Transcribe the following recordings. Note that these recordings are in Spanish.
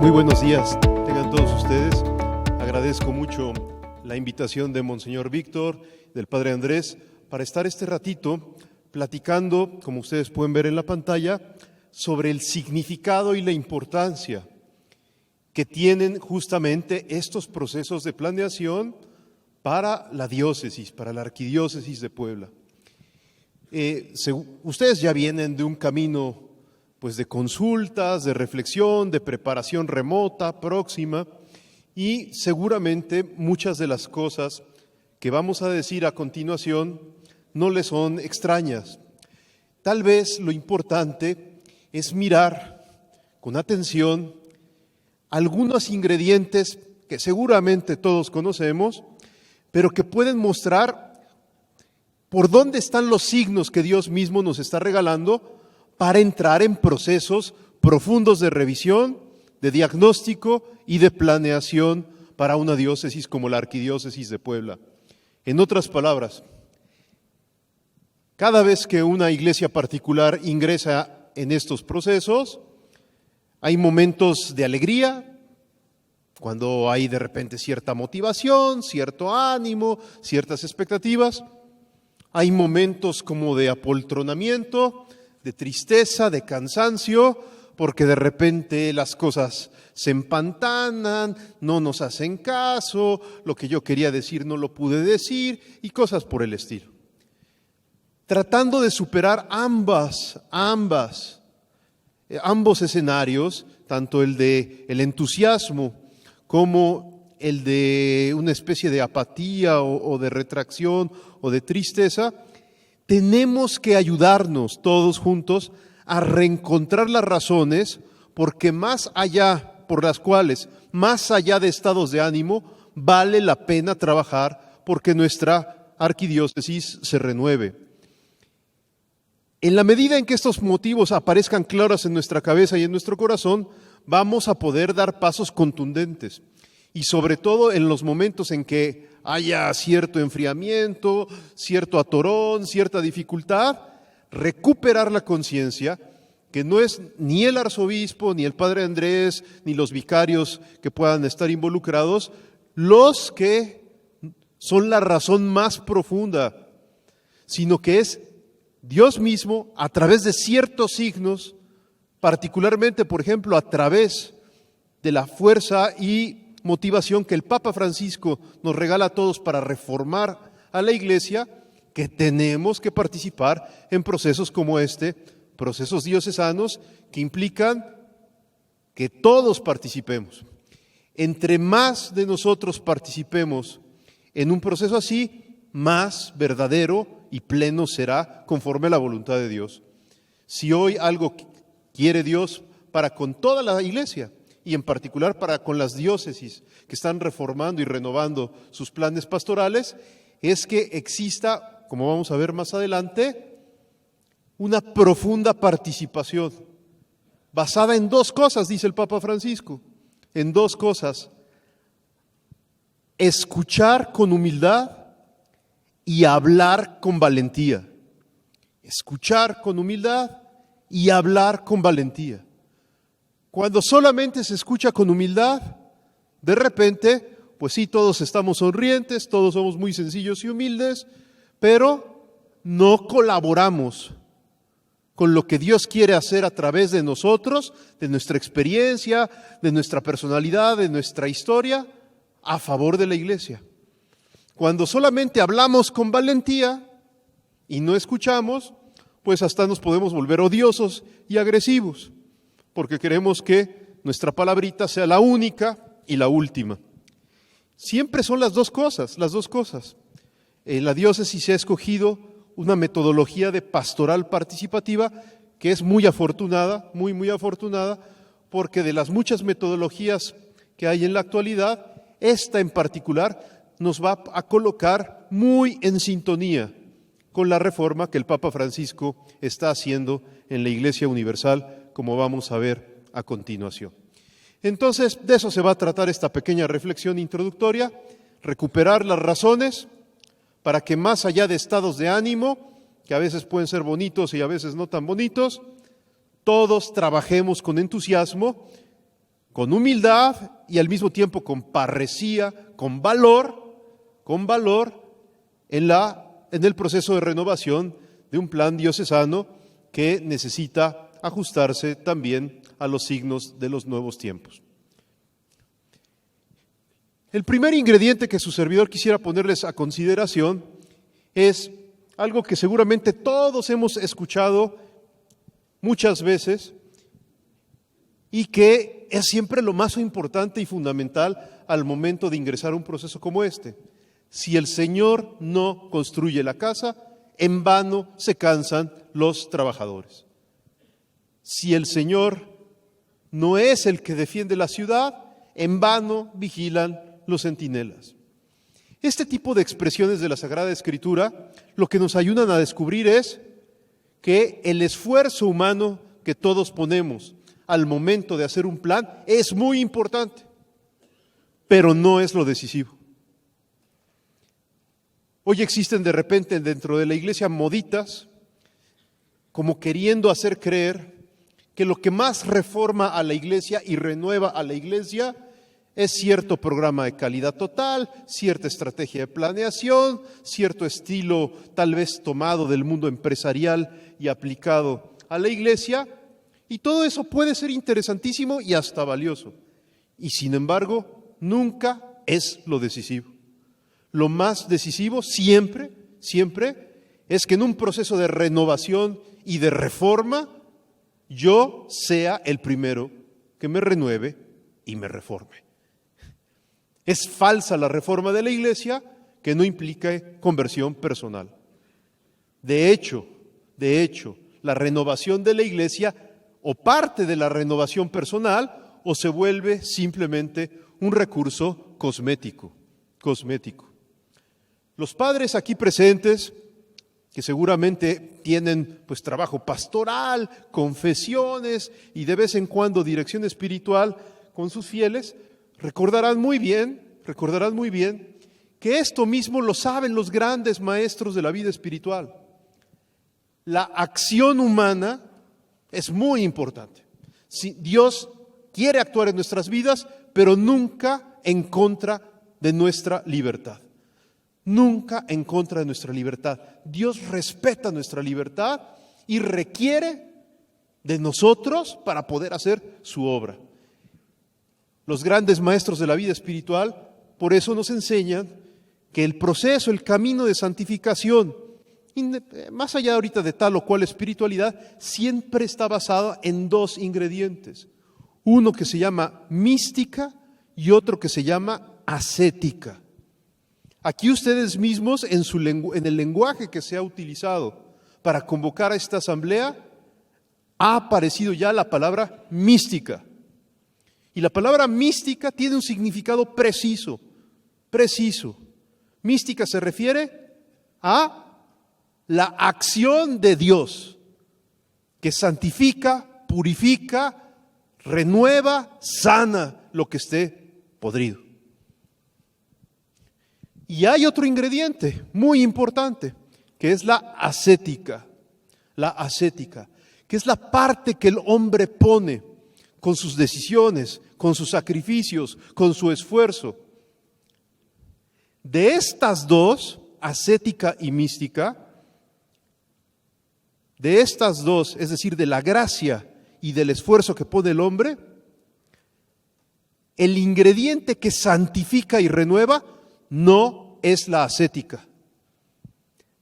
Muy buenos días, tengan todos ustedes. Agradezco mucho la invitación de Monseñor Víctor, del Padre Andrés, para estar este ratito platicando, como ustedes pueden ver en la pantalla, sobre el significado y la importancia que tienen justamente estos procesos de planeación para la diócesis, para la arquidiócesis de Puebla. Ustedes ya vienen de un camino pues de consultas, de reflexión, de preparación remota, próxima, y seguramente muchas de las cosas que vamos a decir a continuación no les son extrañas. Tal vez lo importante es mirar con atención algunos ingredientes que seguramente todos conocemos, pero que pueden mostrar por dónde están los signos que Dios mismo nos está regalando para entrar en procesos profundos de revisión, de diagnóstico y de planeación para una diócesis como la Arquidiócesis de Puebla. En otras palabras, cada vez que una iglesia particular ingresa en estos procesos, hay momentos de alegría, cuando hay de repente cierta motivación, cierto ánimo, ciertas expectativas. Hay momentos como de apoltronamiento, de tristeza, de cansancio, porque de repente las cosas se empantanan, no nos hacen caso, lo que yo quería decir no lo pude decir y cosas por el estilo. Tratando de superar ambos escenarios, tanto el de el entusiasmo como el de una especie de apatía o de retracción o de tristeza, tenemos que ayudarnos todos juntos a reencontrar las razones por las cuales, más allá de estados de ánimo, vale la pena trabajar porque nuestra arquidiócesis se renueve. En la medida en que estos motivos aparezcan claros en nuestra cabeza y en nuestro corazón, vamos a poder dar pasos contundentes. Y sobre todo en los momentos en que haya cierto enfriamiento, cierto atorón, cierta dificultad, recuperar la conciencia que no es ni el arzobispo, ni el padre Andrés, ni los vicarios que puedan estar involucrados, los que son la razón más profunda, sino que es Dios mismo a través de ciertos signos, particularmente, por ejemplo, a través de la fuerza y motivación que el Papa Francisco nos regala a todos para reformar a la Iglesia, que tenemos que participar en procesos como este, procesos diocesanos que implican que todos participemos. Entre más de nosotros participemos en un proceso así, más verdadero y pleno será conforme a la voluntad de Dios. Si hoy algo quiere Dios para con toda la Iglesia, y en particular para con las diócesis que están reformando y renovando sus planes pastorales, es que exista, como vamos a ver más adelante, una profunda participación, basada en dos cosas, dice el Papa Francisco, en dos cosas: escuchar con humildad y hablar con valentía. Escuchar con humildad y hablar con valentía. Cuando solamente se escucha con humildad, de repente, pues sí, todos estamos sonrientes, todos somos muy sencillos y humildes, pero no colaboramos con lo que Dios quiere hacer a través de nosotros, de nuestra experiencia, de nuestra personalidad, de nuestra historia, a favor de la Iglesia. Cuando solamente hablamos con valentía y no escuchamos, pues hasta nos podemos volver odiosos y agresivos, porque queremos que nuestra palabrita sea la única y la última. Siempre son las dos cosas. En la diócesis se ha escogido una metodología de pastoral participativa que es muy afortunada, muy afortunada, porque de las muchas metodologías que hay en la actualidad, esta en particular nos va a colocar muy en sintonía con la reforma que el Papa Francisco está haciendo en la Iglesia Universal, como vamos a ver a continuación. Entonces, de eso se va a tratar esta pequeña reflexión introductoria, recuperar las razones para que más allá de estados de ánimo, que a veces pueden ser bonitos y a veces no tan bonitos, todos trabajemos con entusiasmo, con humildad y al mismo tiempo con parresía, con valor en el proceso de renovación de un plan diocesano que necesita ajustarse también a los signos de los nuevos tiempos. El primer ingrediente que su servidor quisiera ponerles a consideración es algo que seguramente todos hemos escuchado muchas veces y que es siempre lo más importante y fundamental al momento de ingresar a un proceso como este. Si el Señor no construye la casa, en vano se cansan los trabajadores. Si el Señor no es el que defiende la ciudad, en vano vigilan los centinelas. Este tipo de expresiones de la Sagrada Escritura lo que nos ayudan a descubrir es que el esfuerzo humano que todos ponemos al momento de hacer un plan es muy importante, pero no es lo decisivo. Hoy existen de repente dentro de la iglesia moditas, como queriendo hacer creer que lo que más reforma a la iglesia y renueva a la iglesia es cierto programa de calidad total, cierta estrategia de planeación, cierto estilo tal vez tomado del mundo empresarial y aplicado a la iglesia, y todo eso puede ser interesantísimo y hasta valioso. Y sin embargo, nunca es lo decisivo. Lo más decisivo siempre es que en un proceso de renovación y de reforma, yo sea el primero que me renueve y me reforme. Es falsa la reforma de la iglesia que no implique conversión personal. De hecho, la renovación de la iglesia o parte de la renovación personal o se vuelve simplemente un recurso cosmético. Los padres aquí presentes, que seguramente tienen pues trabajo pastoral, confesiones y de vez en cuando dirección espiritual con sus fieles, recordarán muy bien que esto mismo lo saben los grandes maestros de la vida espiritual. La acción humana es muy importante. Si Dios quiere actuar en nuestras vidas, pero nunca en contra de nuestra libertad. Nunca en contra de nuestra libertad. Dios respeta nuestra libertad y requiere de nosotros para poder hacer su obra. Los grandes maestros de la vida espiritual por eso nos enseñan que el proceso, el camino de santificación, más allá ahorita de tal o cual espiritualidad, siempre está basado en dos ingredientes. Uno que se llama mística y otro que se llama ascética. Aquí ustedes mismos, en el lenguaje que se ha utilizado para convocar a esta asamblea, ha aparecido ya la palabra mística. Y la palabra mística tiene un significado preciso. Mística se refiere a la acción de Dios que santifica, purifica, renueva, sana lo que esté podrido. Y hay otro ingrediente muy importante, que es la ascética, que es la parte que el hombre pone con sus decisiones, con sus sacrificios, con su esfuerzo. De estas dos, ascética y mística, de estas dos, es decir, de la gracia y del esfuerzo que pone el hombre, el ingrediente que santifica y renueva no es la ascética.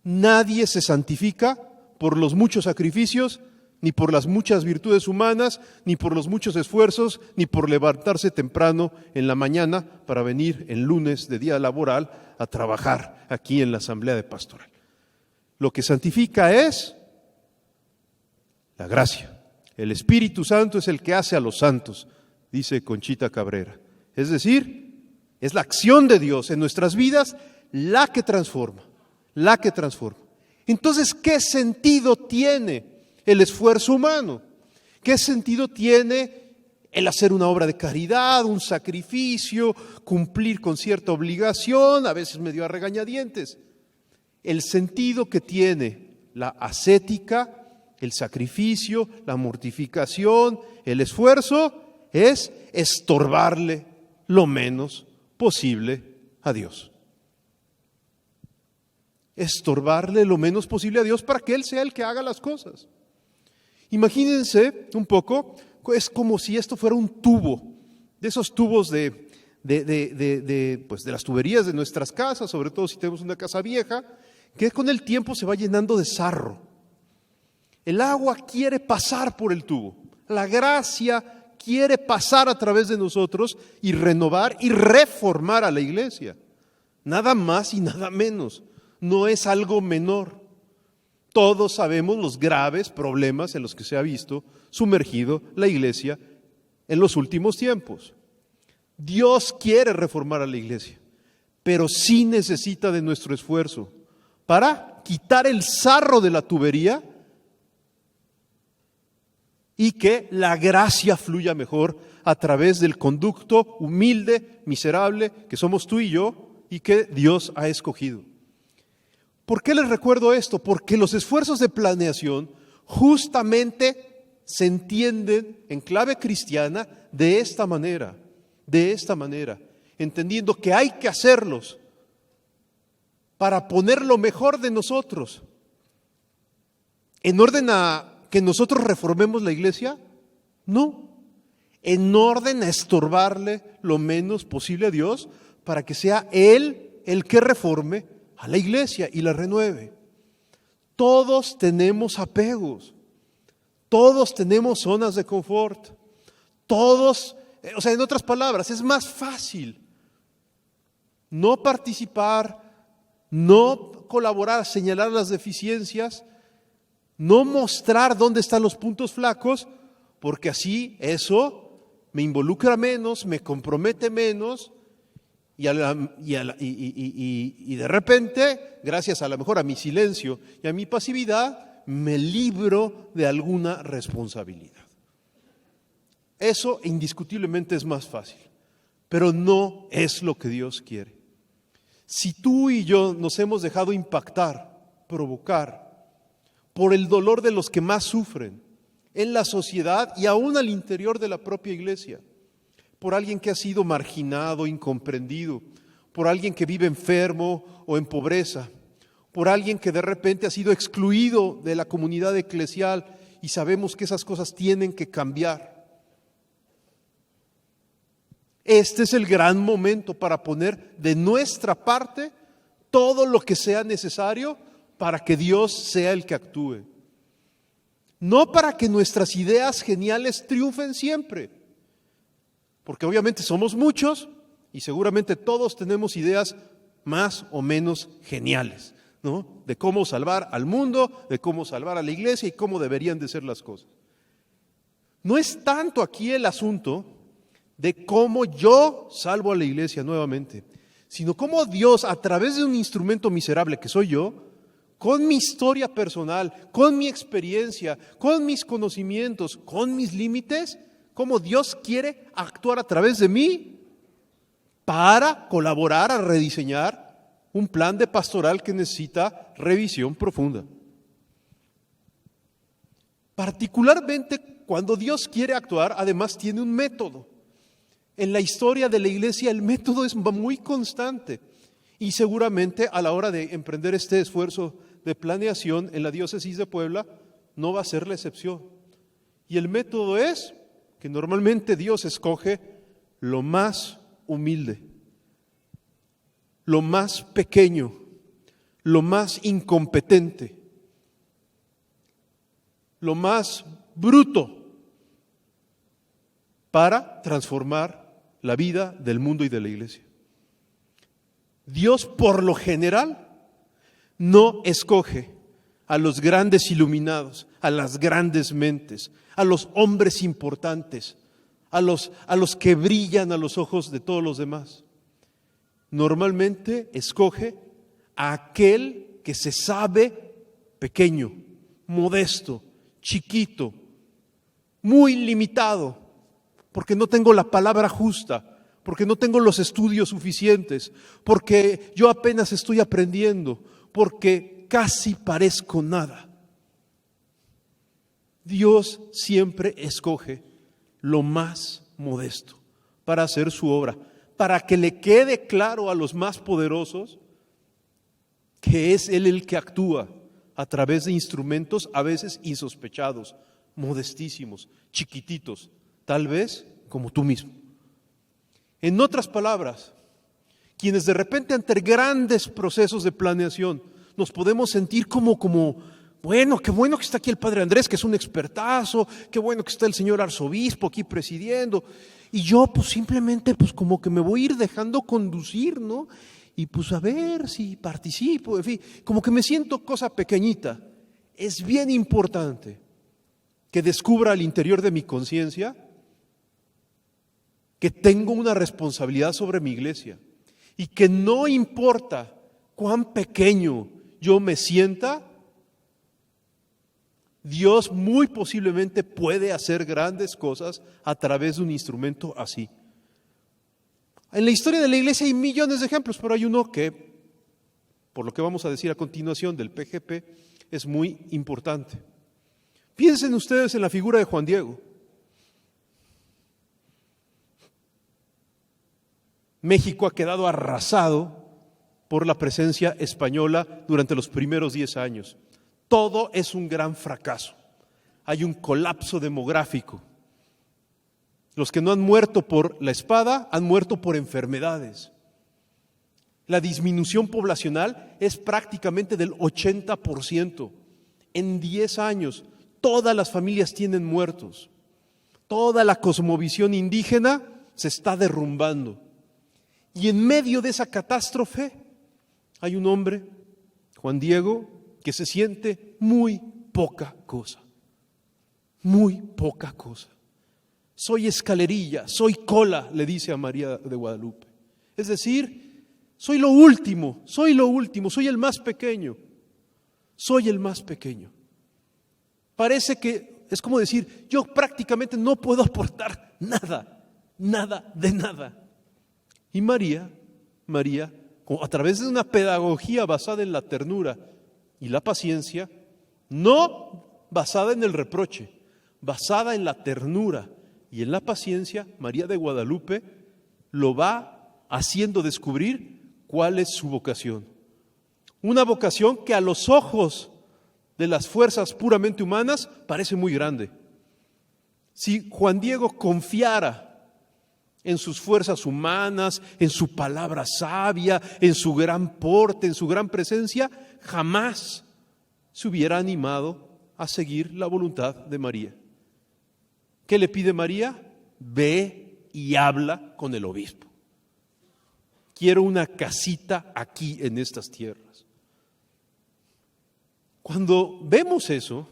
Nadie se santifica por los muchos sacrificios, ni por las muchas virtudes humanas, ni por los muchos esfuerzos, ni por levantarse temprano en la mañana para venir el lunes de día laboral a trabajar aquí en la asamblea de pastoral. Lo que santifica es la gracia. El Espíritu Santo es el que hace a los santos, dice Conchita Cabrera. Es decir, es la acción de Dios en nuestras vidas la que transforma. Entonces, ¿qué sentido tiene el esfuerzo humano? ¿Qué sentido tiene el hacer una obra de caridad, un sacrificio, cumplir con cierta obligación, a veces medio a regañadientes? El sentido que tiene la ascética, el sacrificio, la mortificación, el esfuerzo, es estorbarle lo menos posible a Dios. Estorbarle lo menos posible a Dios para que Él sea el que haga las cosas. Imagínense un poco, es como si esto fuera un tubo, de esos tubos de las tuberías de nuestras casas, sobre todo si tenemos una casa vieja, que con el tiempo se va llenando de sarro. El agua quiere pasar por el tubo, la gracia quiere pasar a través de nosotros y renovar y reformar a la iglesia. Nada más y nada menos. No es algo menor. Todos sabemos los graves problemas en los que se ha visto sumergido la iglesia en los últimos tiempos. Dios quiere reformar a la iglesia, pero sí necesita de nuestro esfuerzo para quitar el sarro de la tubería y que la gracia fluya mejor a través del conducto humilde, miserable, que somos tú y yo, y que Dios ha escogido. ¿Por qué les recuerdo esto? Porque los esfuerzos de planeación justamente se entienden en clave cristiana de esta manera, entendiendo que hay que hacerlos para poner lo mejor de nosotros, en orden a que nosotros reformemos la iglesia, no, en orden a estorbarle lo menos posible a Dios para que sea Él el que reforme a la iglesia y la renueve. Todos tenemos apegos, todos tenemos zonas de confort, todos, en otras palabras, es más fácil no participar, no colaborar, señalar las deficiencias, no mostrar dónde están los puntos flacos, porque así eso me involucra menos, me compromete menos y de repente, gracias a lo mejor a mi silencio y a mi pasividad, me libro de alguna responsabilidad. Eso indiscutiblemente es más fácil, pero no es lo que Dios quiere. Si tú y yo nos hemos dejado impactar, provocar por el dolor de los que más sufren en la sociedad y aún al interior de la propia iglesia, por alguien que ha sido marginado, incomprendido, por alguien que vive enfermo o en pobreza, por alguien que de repente ha sido excluido de la comunidad eclesial y sabemos que esas cosas tienen que cambiar. Este es el gran momento para poner de nuestra parte todo lo que sea necesario para que Dios sea el que actúe. No para que nuestras ideas geniales triunfen siempre, porque obviamente somos muchos y seguramente todos tenemos ideas más o menos geniales, ¿no? De cómo salvar al mundo, de cómo salvar a la iglesia y cómo deberían de ser las cosas. No es tanto aquí el asunto de cómo yo salvo a la iglesia nuevamente, sino cómo Dios, a través de un instrumento miserable que soy yo, con mi historia personal, con mi experiencia, con mis conocimientos, con mis límites, cómo Dios quiere actuar a través de mí para colaborar a rediseñar un plan de pastoral que necesita revisión profunda. Particularmente cuando Dios quiere actuar, además tiene un método. En la historia de la iglesia el método es muy constante y seguramente a la hora de emprender este esfuerzo de planeación en la diócesis de Puebla no va a ser la excepción. Y el método es que normalmente Dios escoge lo más humilde, lo más pequeño, lo más incompetente, lo más bruto para transformar la vida del mundo y de la iglesia. Dios, por lo general, no escoge a los grandes iluminados, a las grandes mentes, a los hombres importantes, a los que brillan a los ojos de todos los demás. Normalmente escoge a aquel que se sabe pequeño, modesto, chiquito, muy limitado, porque no tengo la palabra justa, porque no tengo los estudios suficientes, porque yo apenas estoy aprendiendo, porque casi parezco nada. Dios siempre escoge lo más modesto para hacer su obra, para que le quede claro a los más poderosos que es Él el que actúa a través de instrumentos a veces insospechados, modestísimos, chiquititos, tal vez como tú mismo. En otras palabras, quienes de repente ante grandes procesos de planeación nos podemos sentir como bueno, qué bueno que está aquí el Padre Andrés, que es un expertazo, qué bueno que está el señor arzobispo aquí presidiendo, y yo pues simplemente pues como que me voy a ir dejando conducir, ¿no? Y pues a ver si participo, en fin, como que me siento cosa pequeñita. Es bien importante que descubra al interior de mi conciencia que tengo una responsabilidad sobre mi iglesia y que no importa cuán pequeño yo me sienta, Dios muy posiblemente puede hacer grandes cosas a través de un instrumento así. En la historia de la iglesia hay millones de ejemplos, pero hay uno que, por lo que vamos a decir a continuación del PGP, es muy importante. Piensen ustedes en la figura de Juan Diego. México ha quedado arrasado por la presencia española durante los primeros 10 años. Todo es un gran fracaso. Hay un colapso demográfico. Los que no han muerto por la espada han muerto por enfermedades. La disminución poblacional es prácticamente del 80%. En 10 años, todas las familias tienen muertos. Toda la cosmovisión indígena se está derrumbando. Y en medio de esa catástrofe hay un hombre, Juan Diego, que se siente muy poca cosa. Muy poca cosa. Soy escalerilla, soy cola, le dice a María de Guadalupe. Es decir, soy lo último, soy el más pequeño, soy el más pequeño. Parece que es como decir, yo prácticamente no puedo aportar nada de nada. Y María, a través de una pedagogía basada en la ternura y la paciencia, no basada en el reproche, basada en la ternura y en la paciencia, María de Guadalupe lo va haciendo descubrir cuál es su vocación. Una vocación que a los ojos de las fuerzas puramente humanas parece muy grande. Si Juan Diego confiara en sus fuerzas humanas, en su palabra sabia, en su gran porte, en su gran presencia, jamás se hubiera animado a seguir la voluntad de María. ¿Qué le pide María? Ve y habla con el obispo. Quiero una casita aquí en estas tierras. Cuando vemos eso,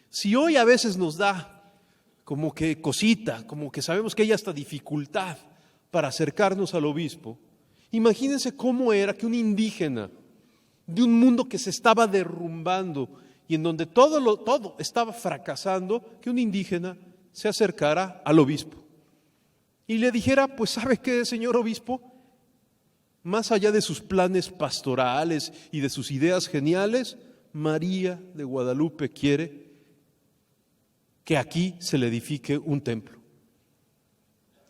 si hoy a veces nos da como que cosita, como que sabemos que hay hasta dificultad para acercarnos al obispo, imagínense cómo era que un indígena de un mundo que se estaba derrumbando y en donde todo estaba fracasando, que un indígena se acercara al obispo y le dijera, pues ¿sabe qué, señor obispo? Más allá de sus planes pastorales y de sus ideas geniales, María de Guadalupe quiere que aquí se le edifique un templo.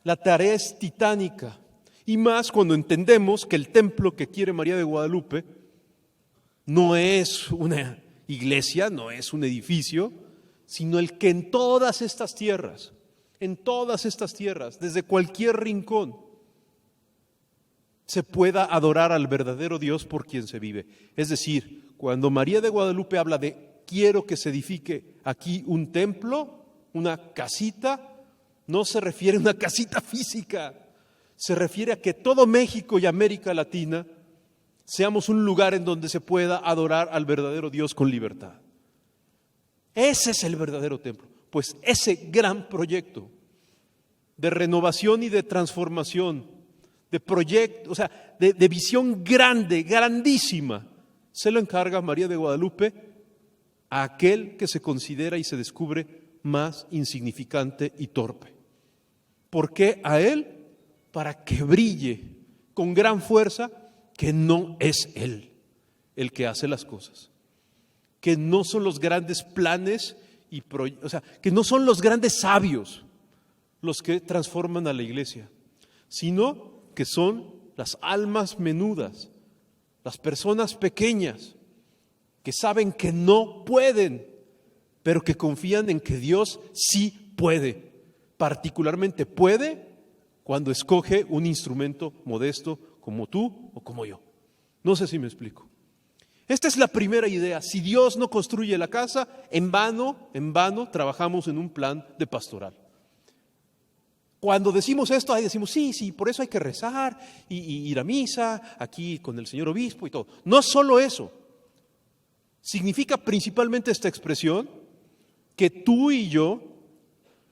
La tarea es titánica, y más cuando entendemos que el templo que quiere María de Guadalupe no es una iglesia, no es un edificio, sino el que en todas estas tierras, desde cualquier rincón, se pueda adorar al verdadero Dios por quien se vive. Es decir, cuando María de Guadalupe habla de quiero que se edifique aquí un templo, una casita, no se refiere a una casita física, se refiere a que todo México y América Latina seamos un lugar en donde se pueda adorar al verdadero Dios con libertad. Ese es el verdadero templo. Pues ese gran proyecto de renovación y de transformación, de proyecto, o sea, de visión grande, grandísima, se lo encarga María de Guadalupe a aquel que se considera y se descubre más insignificante y torpe. ¿Por qué a él? Para que brille con gran fuerza que no es él el que hace las cosas, que no son los grandes planes que no son los grandes sabios los que transforman a la iglesia, sino que son las almas menudas, las personas pequeñas que saben que no pueden, pero que confían en que Dios sí puede. Particularmente puede cuando escoge un instrumento modesto como tú o como yo. No sé si me explico. Esta es la primera idea. Si Dios no construye la casa, en vano trabajamos en un plan de pastoral. Cuando decimos esto, ahí decimos, sí, por eso hay que rezar y ir a misa, aquí con el señor obispo y todo. No solo eso. Significa principalmente esta expresión que tú y yo,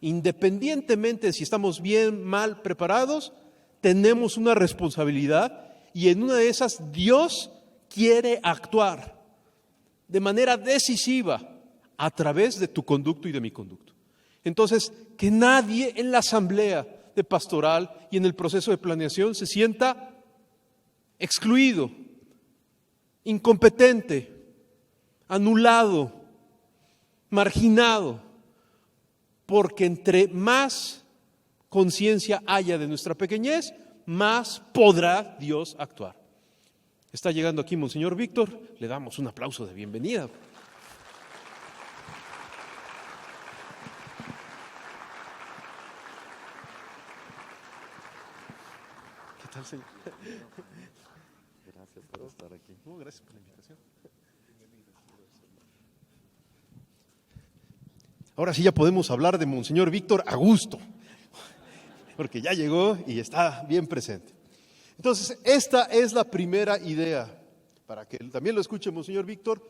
independientemente de si estamos bien, mal preparados, tenemos una responsabilidad y en una de esas Dios quiere actuar de manera decisiva a través de tu conducto y de mi conducto. Entonces, que nadie en la asamblea de pastoral y en el proceso de planeación se sienta excluido, incompetente, anulado, marginado, porque entre más conciencia haya de nuestra pequeñez, más podrá Dios actuar. Está llegando aquí Monseñor Víctor, le damos un aplauso de bienvenida. ¿Qué tal, señor? Gracias por estar aquí. No, gracias por la invitación. Ahora sí ya podemos hablar de Monseñor Víctor a gusto, porque ya llegó y está bien presente. Entonces, esta es la primera idea, para que también lo escuche Monseñor Víctor.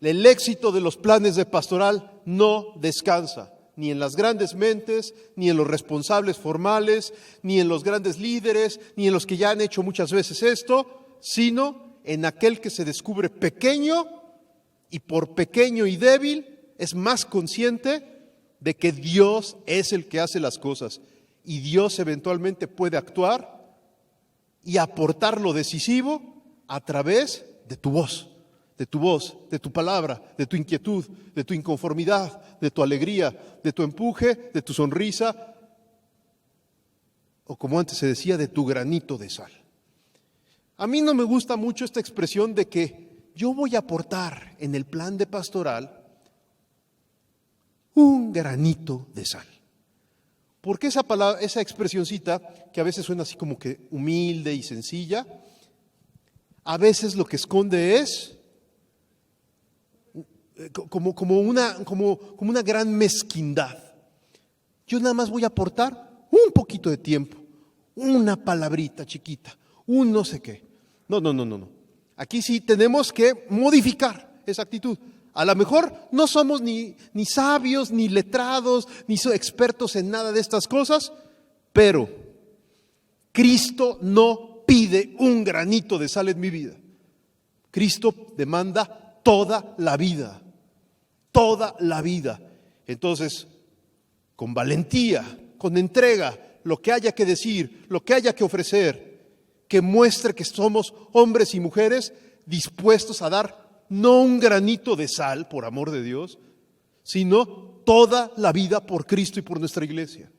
El éxito de los planes de pastoral no descansa, ni en las grandes mentes, ni en los responsables formales, ni en los grandes líderes, ni en los que ya han hecho muchas veces esto, sino en aquel que se descubre pequeño y por pequeño y débil es más consciente de que Dios es el que hace las cosas y Dios eventualmente puede actuar y aportar lo decisivo a través de tu voz, de tu palabra, de tu inquietud, de tu inconformidad, de tu alegría, de tu empuje, de tu sonrisa, o como antes se decía, de tu granito de sal. A mí no me gusta mucho esta expresión de que yo voy a aportar en el plan de pastoral un granito de sal. Porque esa palabra, esa expresioncita, que a veces suena así como que humilde y sencilla, a veces lo que esconde es como una gran mezquindad. Yo nada más voy a aportar un poquito de tiempo, una palabrita chiquita, un no sé qué. No. Aquí sí tenemos que modificar esa actitud. A lo mejor no somos ni sabios, ni letrados, ni expertos en nada de estas cosas, pero Cristo no pide un granito de sal en mi vida. Cristo demanda toda la vida, toda la vida. Entonces, con valentía, con entrega, lo que haya que decir, lo que haya que ofrecer, que muestre que somos hombres y mujeres dispuestos a dar no un granito de sal, por amor de Dios, sino toda la vida por Cristo y por nuestra iglesia.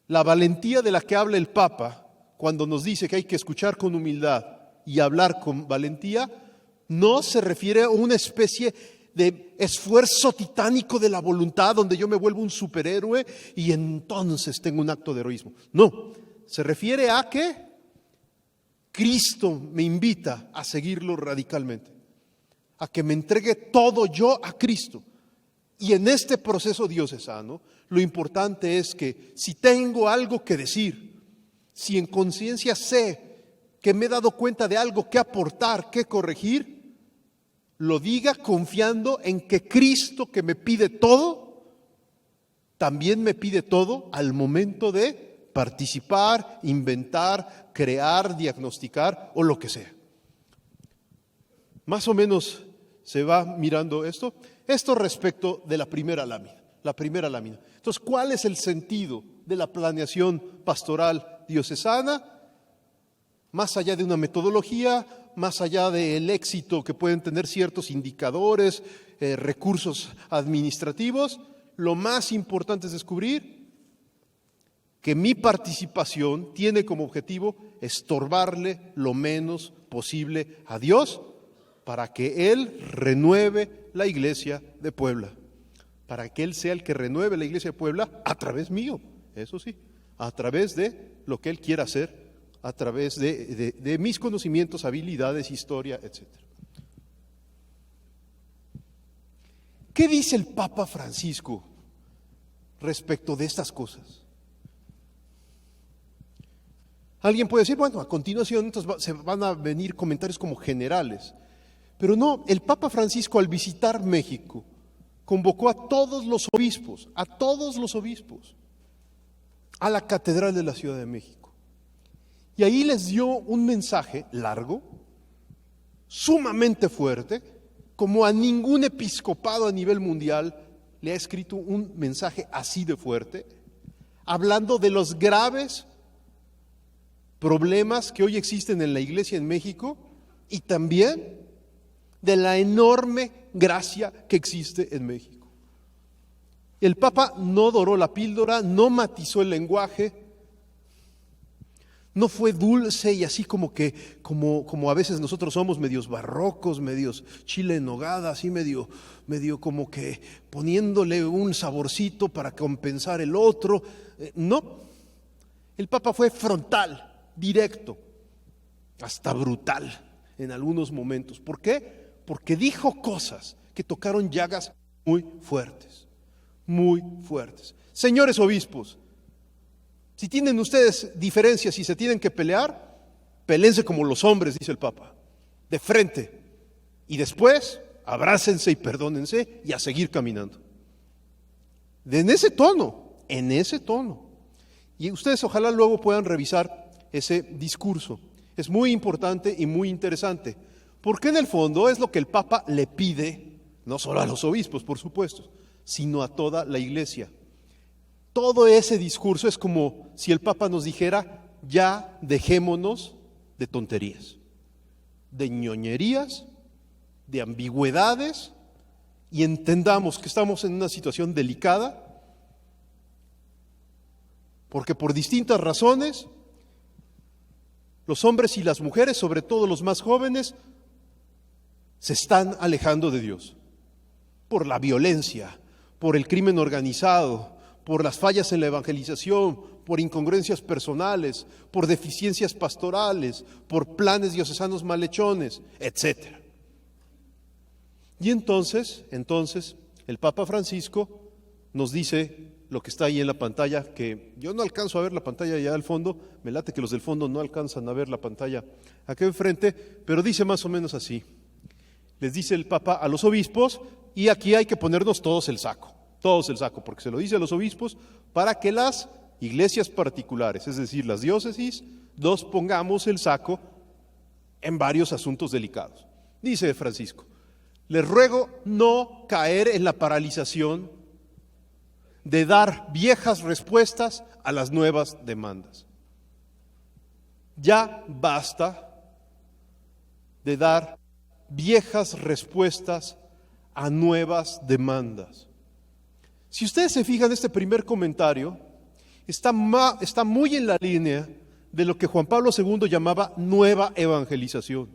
La valentía de la que habla el Papa, cuando nos dice que hay que escuchar con humildad y hablar con valentía, no se refiere a una especie de esfuerzo titánico de la voluntad donde yo me vuelvo un superhéroe y entonces tengo un acto de heroísmo. No, se refiere a que Cristo me invita a seguirlo radicalmente, a que me entregue todo yo a Cristo. Y en este proceso diocesano, lo importante es que si tengo algo que decir, si en conciencia sé que me he dado cuenta de algo que aportar, que corregir, lo diga confiando en que Cristo, que me pide todo, también me pide todo al momento de participar, inventar, crear, diagnosticar o lo que sea. Más o menos se va mirando esto respecto de la primera lámina. Entonces, ¿cuál es el sentido de la planeación pastoral diocesana? Más allá de una metodología, más allá del éxito que pueden tener ciertos indicadores, recursos administrativos, lo más importante es descubrir que mi participación tiene como objetivo estorbarle lo menos posible a Dios para que Él renueve la iglesia de Puebla, para que Él sea el que renueve la iglesia de Puebla a través mío, eso sí, a través de lo que Él quiera hacer, a través de mis conocimientos, habilidades, historia, etc. ¿Qué dice el Papa Francisco respecto de estas cosas? Alguien puede decir, bueno, a continuación entonces se van a venir comentarios como generales, pero no, el Papa Francisco al visitar México convocó a todos los obispos, a la Catedral de la Ciudad de México. Y ahí les dio un mensaje largo, sumamente fuerte, como a ningún episcopado a nivel mundial le ha escrito un mensaje así de fuerte, hablando de los graves problemas que hoy existen en la iglesia en México y también de la enorme gracia que existe en México. El Papa no doró la píldora, no matizó el lenguaje, no fue dulce y así como a veces nosotros somos medios barrocos, medios chile en nogada, así medio como que poniéndole un saborcito para compensar el otro. No, el Papa fue frontal, directo, hasta brutal en algunos momentos. ¿Por qué? Porque dijo cosas que tocaron llagas muy fuertes, muy fuertes. Señores obispos, si tienen ustedes diferencias y se tienen que pelear, peléense como los hombres, dice el Papa, de frente. Y después, abrácense y perdónense y a seguir caminando. En ese tono. Y ustedes ojalá luego puedan revisar ese discurso. Es muy importante y muy interesante, porque en el fondo es lo que el Papa le pide, no solo a los obispos, por supuesto, sino a toda la iglesia. Todo ese discurso es como si el Papa nos dijera, ya dejémonos de tonterías, de ñoñerías, de ambigüedades, y entendamos que estamos en una situación delicada, porque por distintas razones, los hombres y las mujeres, sobre todo los más jóvenes, se están alejando de Dios, por la violencia, por el crimen organizado, por las fallas en la evangelización, por incongruencias personales, por deficiencias pastorales, por planes diocesanos malhechones, etc. Y entonces, el Papa Francisco nos dice lo que está ahí en la pantalla, que yo no alcanzo a ver la pantalla allá al fondo, me late que los del fondo no alcanzan a ver la pantalla acá enfrente, pero dice más o menos así. Les dice el Papa a los obispos, y aquí hay que ponernos todos el saco, porque se lo dice a los obispos para que las iglesias particulares, es decir, las diócesis, nos pongamos el saco en varios asuntos delicados. Dice Francisco, les ruego no caer en la paralización de dar viejas respuestas a las nuevas demandas. Ya basta de dar viejas respuestas a nuevas demandas. Si ustedes se fijan, este primer comentario está muy en la línea de lo que Juan Pablo II llamaba nueva evangelización.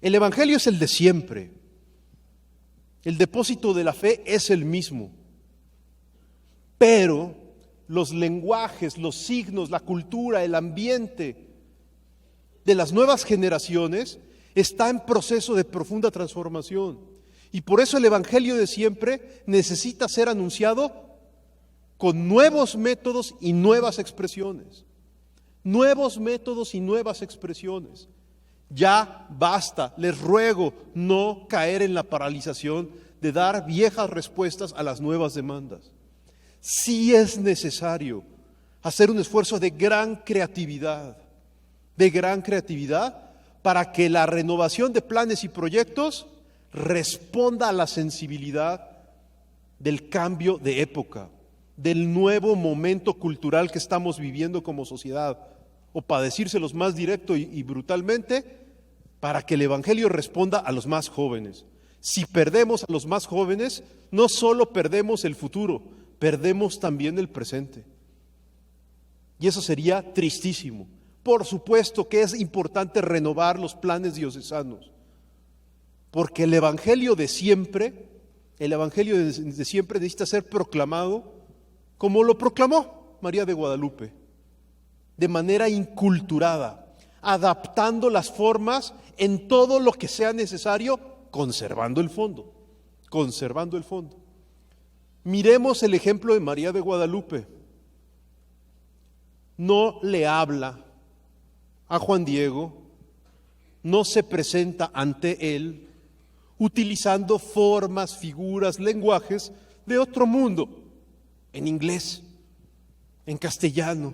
El evangelio es el de siempre. El depósito de la fe es el mismo. Pero los lenguajes, los signos, la cultura, el ambiente de las nuevas generaciones está en proceso de profunda transformación. Y por eso el evangelio de siempre necesita ser anunciado con nuevos métodos y nuevas expresiones. Nuevos métodos y nuevas expresiones. Ya basta, les ruego no caer en la paralización de dar viejas respuestas a las nuevas demandas. Sí es necesario hacer un esfuerzo de gran creatividad para que la renovación de planes y proyectos responda a la sensibilidad del cambio de época, del nuevo momento cultural que estamos viviendo como sociedad, o para decírselos más directo y brutalmente, para que el evangelio responda a los más jóvenes. Si perdemos a los más jóvenes, no solo perdemos el futuro, perdemos también el presente. Y eso sería tristísimo. Por supuesto que es importante renovar los planes diocesanos, porque el Evangelio de siempre necesita ser proclamado como lo proclamó María de Guadalupe, de manera inculturada, adaptando las formas en todo lo que sea necesario, conservando el fondo. Miremos el ejemplo de María de Guadalupe. No le habla a Juan Diego, no se presenta ante él utilizando formas, figuras, lenguajes de otro mundo, en inglés, en castellano,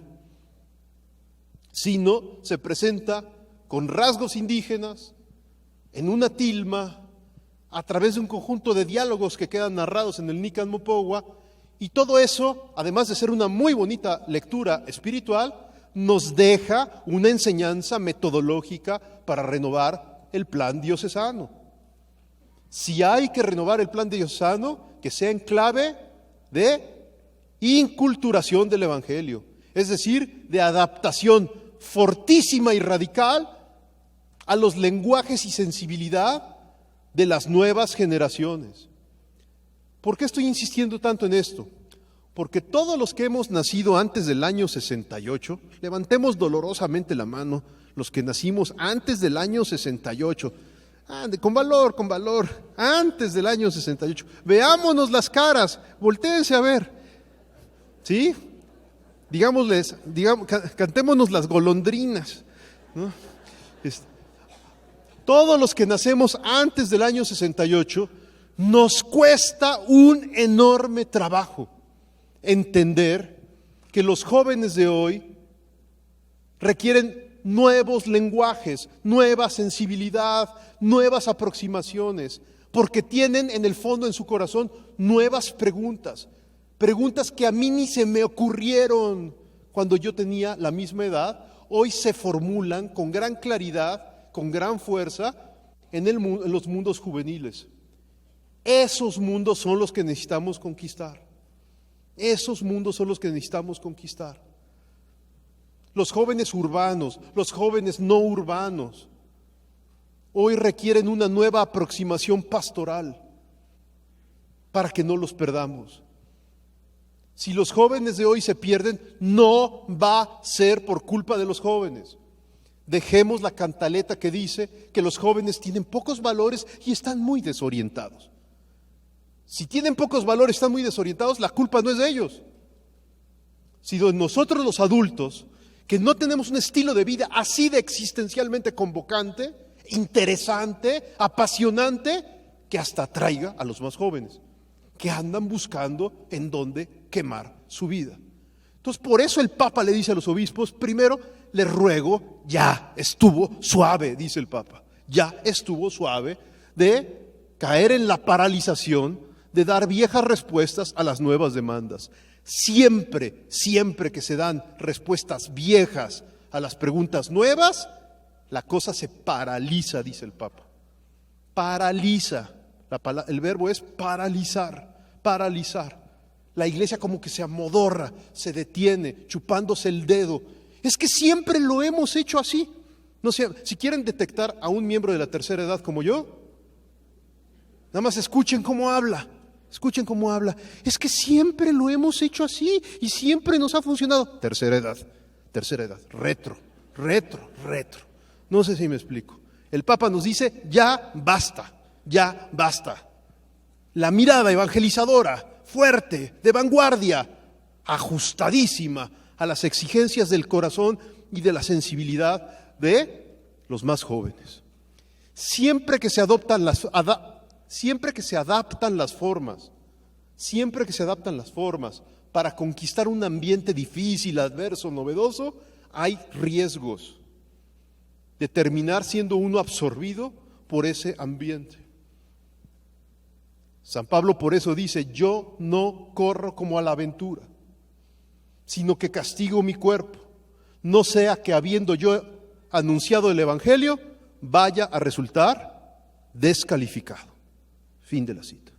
sino se presenta con rasgos indígenas, en una tilma, a través de un conjunto de diálogos que quedan narrados en el Nican Mopogua, y todo eso, además de ser una muy bonita lectura espiritual, nos deja una enseñanza metodológica para renovar el plan diocesano. Si hay que renovar el plan diocesano, que sea en clave de inculturación del Evangelio, es decir, de adaptación fortísima y radical a los lenguajes y sensibilidad de las nuevas generaciones. ¿Por qué estoy insistiendo tanto en esto? Porque todos los que hemos nacido antes del año 68, levantemos dolorosamente la mano, los que nacimos antes del año 68, con valor, antes del año 68, veámonos las caras, voltéense a ver, ¿sí? Cantémonos las golondrinas, ¿no? Todos los que nacemos antes del año 68, nos cuesta un enorme trabajo entender que los jóvenes de hoy requieren nuevos lenguajes, nueva sensibilidad, nuevas aproximaciones, porque tienen en el fondo, en su corazón, nuevas preguntas que a mí ni se me ocurrieron cuando yo tenía la misma edad, hoy se formulan con gran claridad, con gran fuerza en los mundos juveniles. Esos mundos son los que necesitamos conquistar. Los jóvenes urbanos, los jóvenes no urbanos, hoy requieren una nueva aproximación pastoral para que no los perdamos. Si los jóvenes de hoy se pierden, no va a ser por culpa de los jóvenes. Dejemos la cantaleta que dice que los jóvenes tienen pocos valores y están muy desorientados. Si tienen pocos valores, están muy desorientados, la culpa no es de ellos, sino de nosotros los adultos, que no tenemos un estilo de vida así de existencialmente convocante, interesante, apasionante, que hasta atraiga a los más jóvenes, que andan buscando en dónde quemar su vida. Entonces, por eso el Papa le dice a los obispos, primero, les ruego, ya estuvo suave, dice el Papa, ya estuvo suave de caer en la paralización, de dar viejas respuestas a las nuevas demandas. Siempre que se dan respuestas viejas a las preguntas nuevas, la cosa se paraliza, dice el Papa. Paraliza. El verbo es paralizar. La iglesia como que se amodorra, se detiene, chupándose el dedo. Es que siempre lo hemos hecho así. No sé, si quieren detectar a un miembro de la tercera edad como yo, nada más escuchen cómo habla. Es que siempre lo hemos hecho así y siempre nos ha funcionado. Tercera edad, retro. No sé si me explico. El Papa nos dice, ya basta. La mirada evangelizadora, fuerte, de vanguardia, ajustadísima a las exigencias del corazón y de la sensibilidad de los más jóvenes. Siempre que se adaptan las formas para conquistar un ambiente difícil, adverso, novedoso, hay riesgos de terminar siendo uno absorbido por ese ambiente. San Pablo por eso dice, yo no corro como a la aventura, sino que castigo mi cuerpo, no sea que habiendo yo anunciado el Evangelio, vaya a resultar descalificado. Fin de la cita.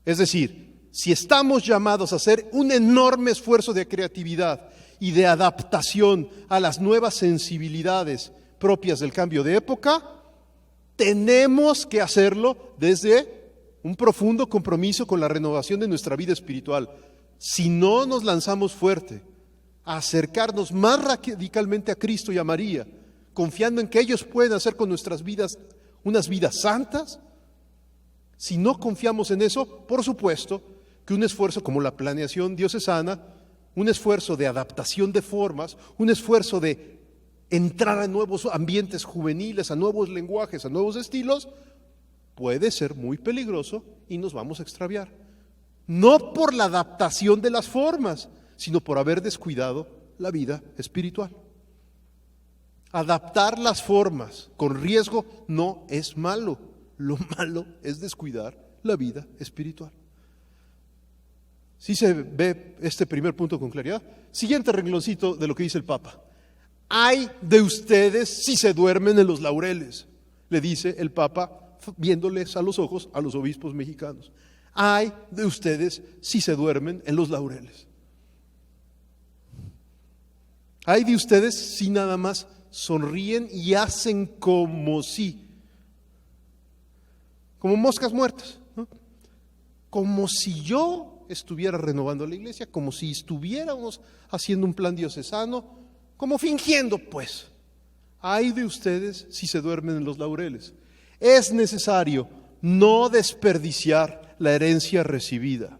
Es decir, si estamos llamados a hacer un enorme esfuerzo de creatividad y de adaptación a las nuevas sensibilidades propias del cambio de época, tenemos que hacerlo desde un profundo compromiso con la renovación de nuestra vida espiritual. Si no nos lanzamos fuerte a acercarnos más radicalmente a Cristo y a María, confiando en que ellos pueden hacer con nuestras vidas unas vidas santas, si no confiamos en eso, por supuesto que un esfuerzo como la planeación diocesana, un esfuerzo de adaptación de formas, un esfuerzo de entrar a nuevos ambientes juveniles, a nuevos lenguajes, a nuevos estilos, puede ser muy peligroso y nos vamos a extraviar. No por la adaptación de las formas, sino por haber descuidado la vida espiritual. Adaptar las formas con riesgo no es malo. Lo malo es descuidar la vida espiritual. ¿Sí se ve este primer punto con claridad? Siguiente rengloncito de lo que dice el Papa. Ay de ustedes si se duermen en los laureles, le dice el Papa viéndoles a los ojos a los obispos mexicanos. Ay de ustedes si se duermen en los laureles. Ay de ustedes si nada más sonríen y hacen como si, como moscas muertas, ¿no? Como si yo estuviera renovando la iglesia, como si estuviéramos haciendo un plan diocesano, como fingiendo, pues. Ay de ustedes si se duermen en los laureles. Es necesario no desperdiciar la herencia recibida.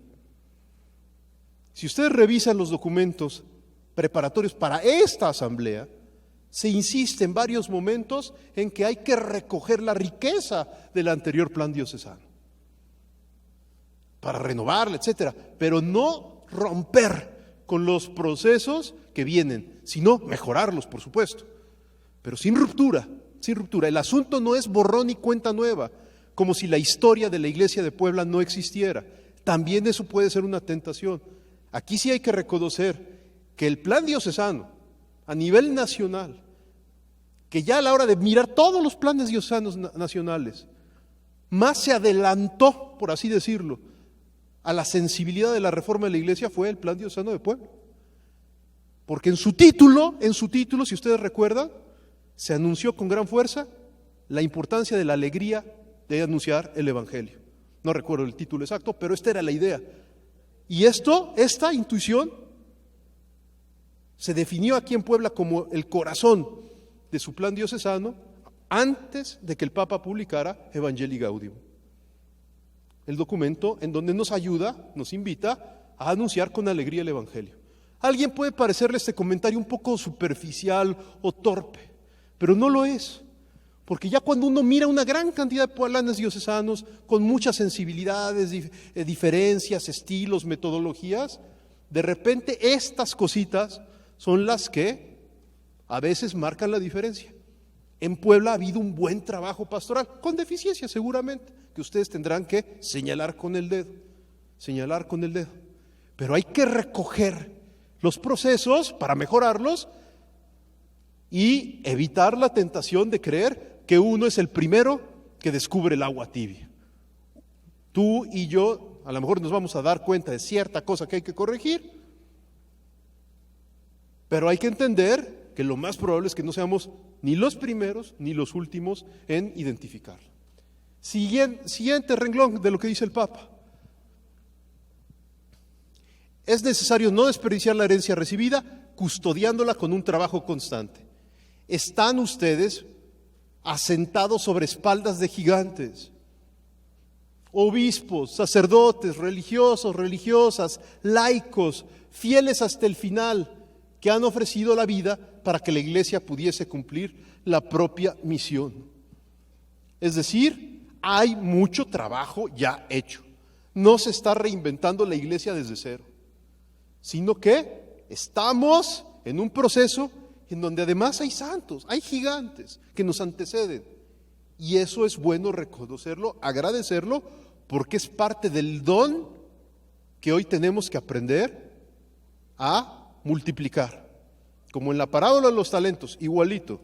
Si ustedes revisan los documentos preparatorios para esta asamblea, se insiste en varios momentos en que hay que recoger la riqueza del anterior plan diocesano para renovarla, etcétera, pero no romper con los procesos que vienen, sino mejorarlos, por supuesto, pero sin ruptura, sin ruptura. El asunto no es borrón y cuenta nueva, como si la historia de la Iglesia de Puebla no existiera. También eso puede ser una tentación. Aquí sí hay que reconocer que el plan diocesano, a nivel nacional, que ya a la hora de mirar todos los planes diocesanos nacionales, más se adelantó, por así decirlo, a la sensibilidad de la reforma de la Iglesia fue el plan diocesano de Puebla. Porque en su título, si ustedes recuerdan, se anunció con gran fuerza la importancia de la alegría de anunciar el Evangelio. No recuerdo el título exacto, pero esta era la idea. Y esta intuición se definió aquí en Puebla como el corazón de su plan diocesano antes de que el Papa publicara Evangelii Gaudium. El documento en donde nos ayuda, nos invita a anunciar con alegría el Evangelio. A alguien puede parecerle este comentario un poco superficial o torpe, pero no lo es, porque ya cuando uno mira una gran cantidad de planes diocesanos con muchas sensibilidades, diferencias, estilos, metodologías, de repente estas cositas son las que a veces marcan la diferencia. En Puebla ha habido un buen trabajo pastoral, con deficiencias seguramente, que ustedes tendrán que señalar con el dedo, pero hay que recoger los procesos para mejorarlos y evitar la tentación de creer que uno es el primero que descubre el agua tibia. Tú y yo a lo mejor nos vamos a dar cuenta de cierta cosa que hay que corregir, pero hay que entender que lo más probable es que no seamos ni los primeros ni los últimos en identificarlo. Siguiente renglón de lo que dice el Papa. Es necesario no desperdiciar la herencia recibida, custodiándola con un trabajo constante. Están ustedes asentados sobre espaldas de gigantes, obispos, sacerdotes, religiosos, religiosas, laicos, fieles hasta el final, que han ofrecido la vida para que la Iglesia pudiese cumplir la propia misión. Es decir, hay mucho trabajo ya hecho. No se está reinventando la Iglesia desde cero, sino que estamos en un proceso en donde además hay santos, hay gigantes que nos anteceden. Y eso es bueno reconocerlo, agradecerlo, porque es parte del don que hoy tenemos que aprender a multiplicar. Como en la parábola de los talentos, igualito.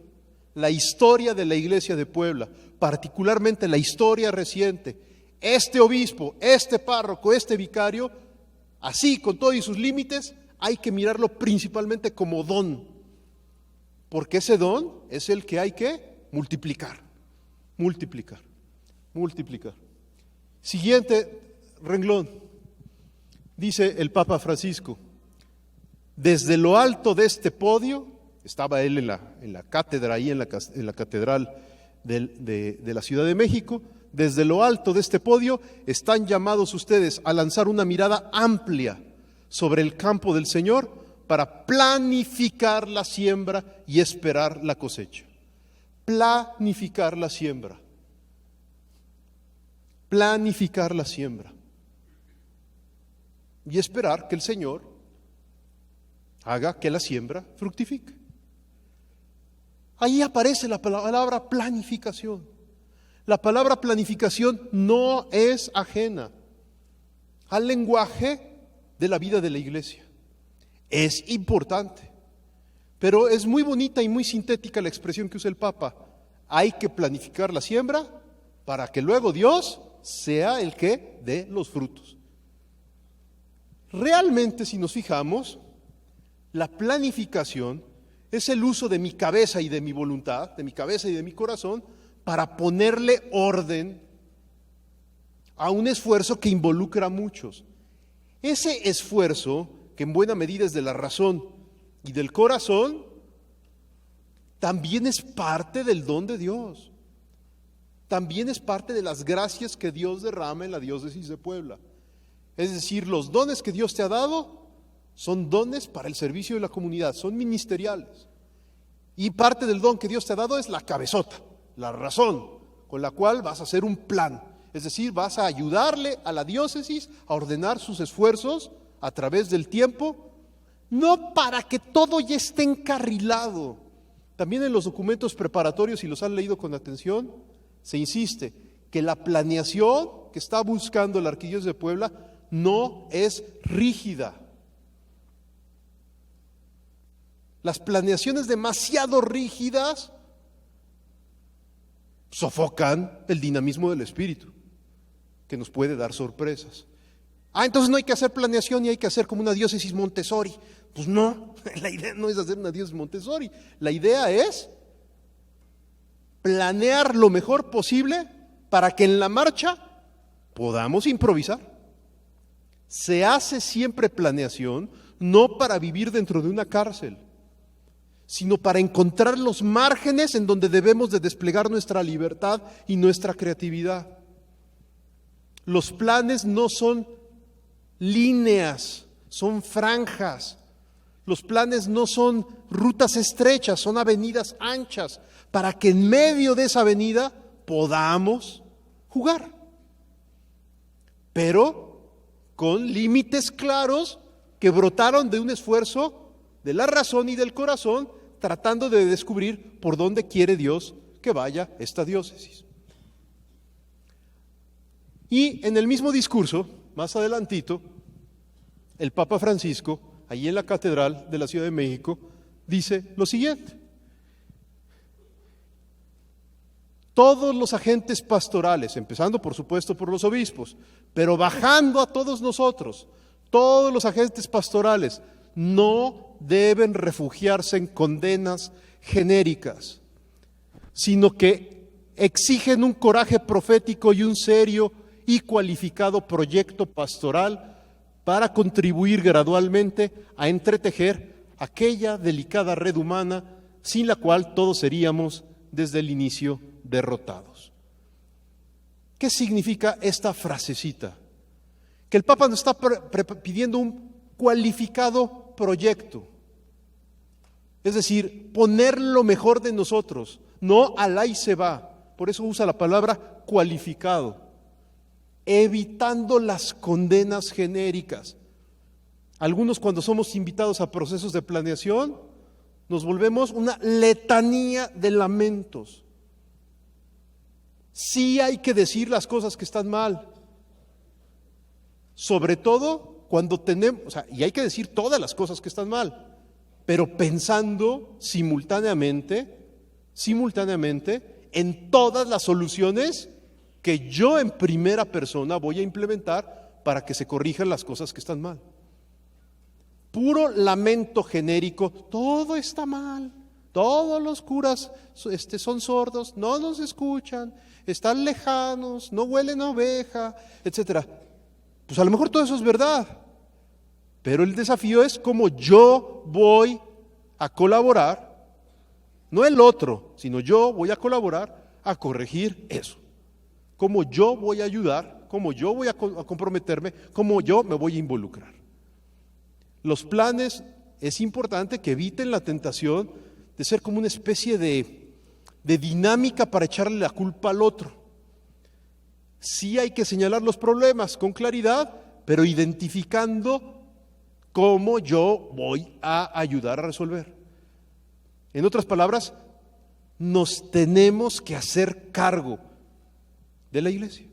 La historia de la Iglesia de Puebla, particularmente la historia reciente, este obispo, este párroco, este vicario, así con todos sus límites, hay que mirarlo principalmente como don, porque ese don es el que hay que multiplicar. Siguiente renglón, dice el Papa Francisco: desde lo alto de este podio, estaba él en la cátedra, ahí en la catedral de la Ciudad de México, desde lo alto de este podio están llamados ustedes a lanzar una mirada amplia sobre el campo del Señor para planificar la siembra y esperar la cosecha. Planificar la siembra. Planificar la siembra. Y esperar que el Señor haga que la siembra fructifique. Ahí aparece la palabra planificación. La palabra planificación no es ajena al lenguaje de la vida de la iglesia. Es importante, pero es muy bonita y muy sintética la expresión que usa el Papa. Hay que planificar la siembra para que luego Dios sea el que dé los frutos. Realmente, si nos fijamos, la planificación es el uso de mi cabeza y de mi voluntad, de mi cabeza y de mi corazón, para ponerle orden a un esfuerzo que involucra a muchos. Ese esfuerzo, que en buena medida es de la razón y del corazón, también es parte del don de Dios. También es parte de las gracias que Dios derrama en la diócesis de Puebla. Es decir, los dones que Dios te ha dado son dones para el servicio de la comunidad, son ministeriales. Y parte del don que Dios te ha dado es la cabezota, la razón, con la cual vas a hacer un plan. Es decir, vas a ayudarle a la diócesis a ordenar sus esfuerzos a través del tiempo, no para que todo ya esté encarrilado. También en los documentos preparatorios, si los han leído con atención, se insiste que la planeación que está buscando la Arquidiócesis de Puebla no es rígida. Las planeaciones demasiado rígidas sofocan el dinamismo del espíritu, que nos puede dar sorpresas. Entonces no hay que hacer planeación y hay que hacer como una diócesis Montessori. Pues no, la idea no es hacer una diócesis Montessori. La idea es planear lo mejor posible para que en la marcha podamos improvisar. Se hace siempre planeación no para vivir dentro de una cárcel, sino para encontrar los márgenes en donde debemos de desplegar nuestra libertad y nuestra creatividad. Los planes no son líneas, son franjas. Los planes no son rutas estrechas, son avenidas anchas, para que en medio de esa avenida podamos jugar. Pero con límites claros que brotaron de un esfuerzo de la razón y del corazón, tratando de descubrir por dónde quiere Dios que vaya esta diócesis. Y en el mismo discurso, más adelantito, el Papa Francisco, allí en la Catedral de la Ciudad de México, dice lo siguiente: todos los agentes pastorales, empezando por supuesto por los obispos, pero bajando a todos nosotros, todos los agentes pastorales no deben refugiarse en condenas genéricas, sino que exigen un coraje profético y un serio y cualificado proyecto pastoral para contribuir gradualmente a entretejer aquella delicada red humana sin la cual todos seríamos desde el inicio derrotados. ¿Qué significa esta frasecita? Que el Papa nos está pidiendo un cualificado proyecto, es decir, poner lo mejor de nosotros, no al ahí se va. Por eso usa la palabra cualificado, evitando las condenas genéricas. Algunos, cuando somos invitados a procesos de planeación, nos volvemos una letanía de lamentos. Sí hay que decir las cosas que están mal, sobre todo cuando tenemos, y hay que decir todas las cosas que están mal, pero pensando simultáneamente en todas las soluciones que yo en primera persona voy a implementar para que se corrijan las cosas que están mal. Puro lamento genérico, todo está mal, todos los curas son sordos, no nos escuchan, están lejanos, no huelen a oveja, etc. Pues a lo mejor todo eso es verdad, pero el desafío es cómo yo voy a colaborar, no el otro, sino yo voy a colaborar a corregir eso. Cómo yo voy a ayudar, cómo yo voy a comprometerme, cómo yo me voy a involucrar. Los planes es importante que eviten la tentación de ser como una especie de dinámica para echarle la culpa al otro. Sí hay que señalar los problemas con claridad, pero identificando cómo yo voy a ayudar a resolver. En otras palabras, nos tenemos que hacer cargo de la iglesia.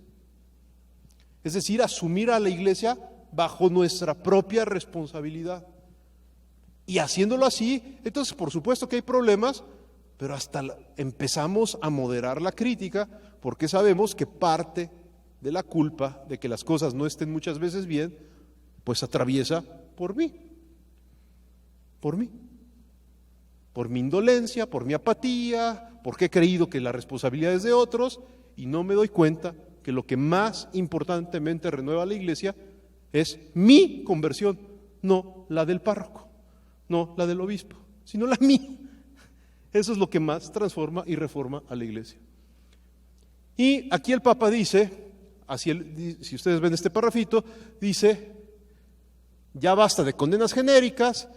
Es decir, asumir a la iglesia bajo nuestra propia responsabilidad. Y haciéndolo así, entonces por supuesto que hay problemas, pero hasta empezamos a moderar la crítica, porque sabemos que parte de la culpa de que las cosas no estén muchas veces bien, pues atraviesa por mí, por mi indolencia, por mi apatía, porque he creído que la responsabilidad es de otros y no me doy cuenta que lo que más importantemente renueva la iglesia es mi conversión, no la del párroco, no la del obispo, sino la mía. Eso es lo que más transforma y reforma a la iglesia. Y aquí el Papa dice, si ustedes ven este parrafito, dice, ya basta de condenas genéricas,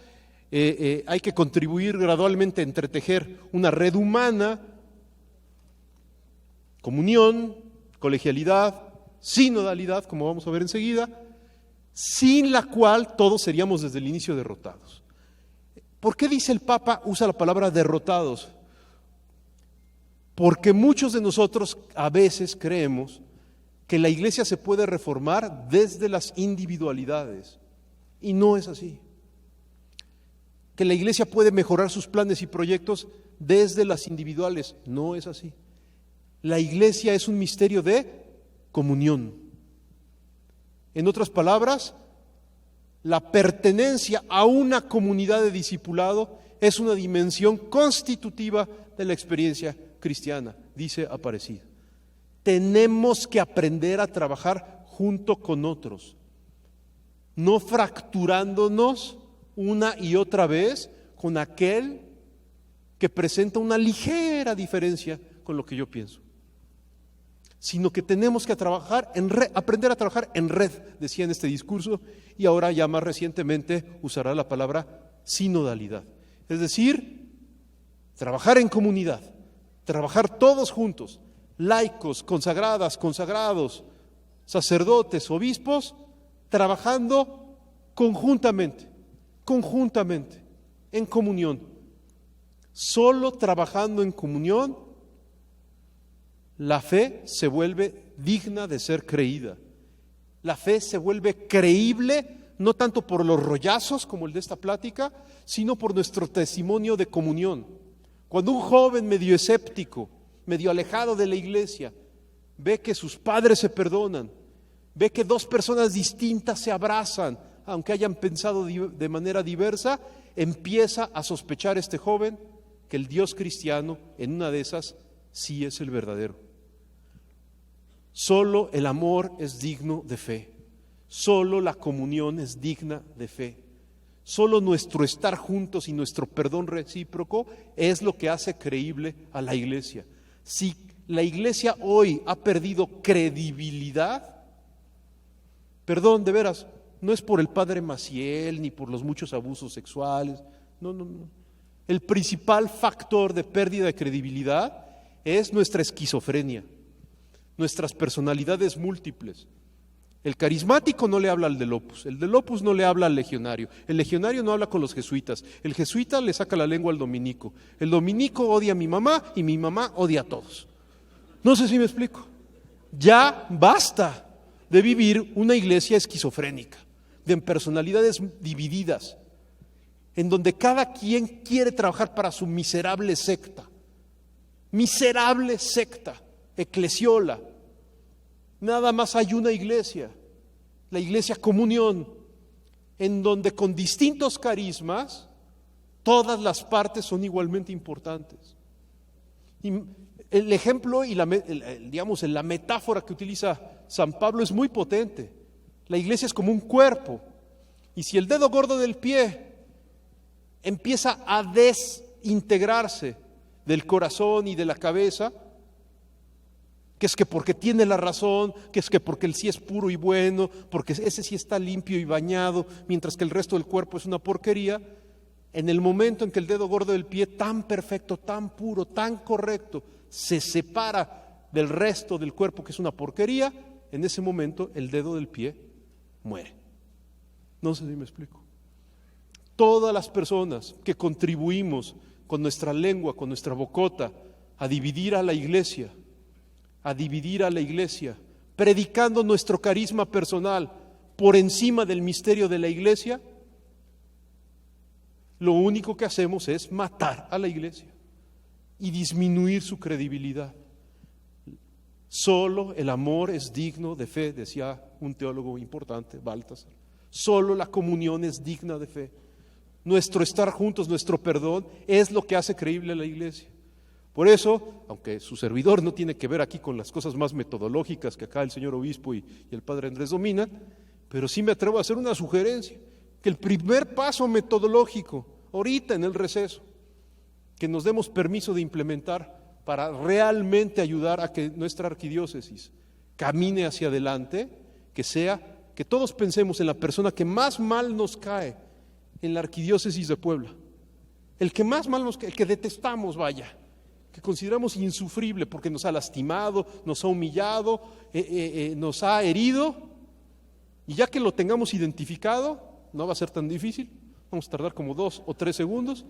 hay que contribuir gradualmente a entretejer una red humana, comunión, colegialidad, sinodalidad, como vamos a ver enseguida, sin la cual todos seríamos desde el inicio derrotados. ¿Por qué dice el Papa, usa la palabra derrotados? Porque muchos de nosotros a veces creemos que la iglesia se puede reformar desde las individualidades, y no es así. Que la iglesia puede mejorar sus planes y proyectos desde las individuales, no es así. La iglesia es un misterio de comunión. En otras palabras, la pertenencia a una comunidad de discipulado es una dimensión constitutiva de la experiencia cristiana, dice Aparecida. Tenemos que aprender a trabajar junto con otros, no fracturándonos una y otra vez con aquel que presenta una ligera diferencia con lo que yo pienso, sino que tenemos que trabajar en red, aprender a trabajar en red, decía en este discurso, y ahora ya más recientemente usará la palabra sinodalidad. Es decir, trabajar en comunidad, trabajar todos juntos, laicos, consagradas, consagrados, sacerdotes, obispos, trabajando conjuntamente, en comunión. Solo trabajando en comunión, la fe se vuelve digna de ser creída. La fe se vuelve creíble, no tanto por los rollazos como el de esta plática, sino por nuestro testimonio de comunión. Cuando un joven medio escéptico, medio alejado de la iglesia, ve que sus padres se perdonan, ve que dos personas distintas se abrazan, aunque hayan pensado de manera diversa, empieza a sospechar este joven que el Dios cristiano, en una de esas, sí es el verdadero. Solo el amor es digno de fe, solo la comunión es digna de fe, solo nuestro estar juntos y nuestro perdón recíproco es lo que hace creíble a la iglesia. Si la iglesia hoy ha perdido credibilidad, perdón, de veras, no es por el padre Maciel ni por los muchos abusos sexuales, no. El principal factor de pérdida de credibilidad es nuestra esquizofrenia, nuestras personalidades múltiples. El carismático no le habla al del Opus, el del Opus no le habla al legionario, el legionario no habla con los jesuitas, el jesuita le saca la lengua al dominico, el dominico odia a mi mamá y mi mamá odia a todos. No sé si me explico. Ya basta de vivir una iglesia esquizofrénica, de personalidades divididas, en donde cada quien quiere trabajar para su miserable secta, eclesiola, Nada más hay una iglesia, la iglesia comunión, en donde con distintos carismas todas las partes son igualmente importantes. Y el ejemplo y digamos, la metáfora que utiliza San Pablo es muy potente. La iglesia es como un cuerpo, y si el dedo gordo del pie empieza a desintegrarse del corazón y de la cabeza, que es que porque tiene la razón, que es que porque él sí es puro y bueno, porque ese sí está limpio y bañado, mientras que el resto del cuerpo es una porquería, en el momento en que el dedo gordo del pie, tan perfecto, tan puro, tan correcto, se separa del resto del cuerpo que es una porquería, en ese momento el dedo del pie muere. No sé si me explico. Todas las personas que contribuimos con nuestra lengua, con nuestra bocota, a dividir a la iglesia, predicando nuestro carisma personal por encima del misterio de la iglesia, lo único que hacemos es matar a la iglesia y disminuir su credibilidad. Solo el amor es digno de fe, decía un teólogo importante, Baltasar. Solo la comunión es digna de fe. Nuestro estar juntos, nuestro perdón, es lo que hace creíble a la iglesia. Por eso, aunque su servidor no tiene que ver aquí con las cosas más metodológicas que acá el señor obispo y el padre Andrés dominan, pero sí me atrevo a hacer una sugerencia, que el primer paso metodológico, ahorita en el receso, que nos demos permiso de implementar para realmente ayudar a que nuestra arquidiócesis camine hacia adelante, que sea que todos pensemos en la persona que más mal nos cae en la arquidiócesis de Puebla, el que más mal nos cae, el que detestamos, vaya, que consideramos insufrible porque nos ha lastimado, nos ha humillado, nos ha herido, y ya que lo tengamos identificado, no va a ser tan difícil, vamos a tardar como 2 o 3 segundos,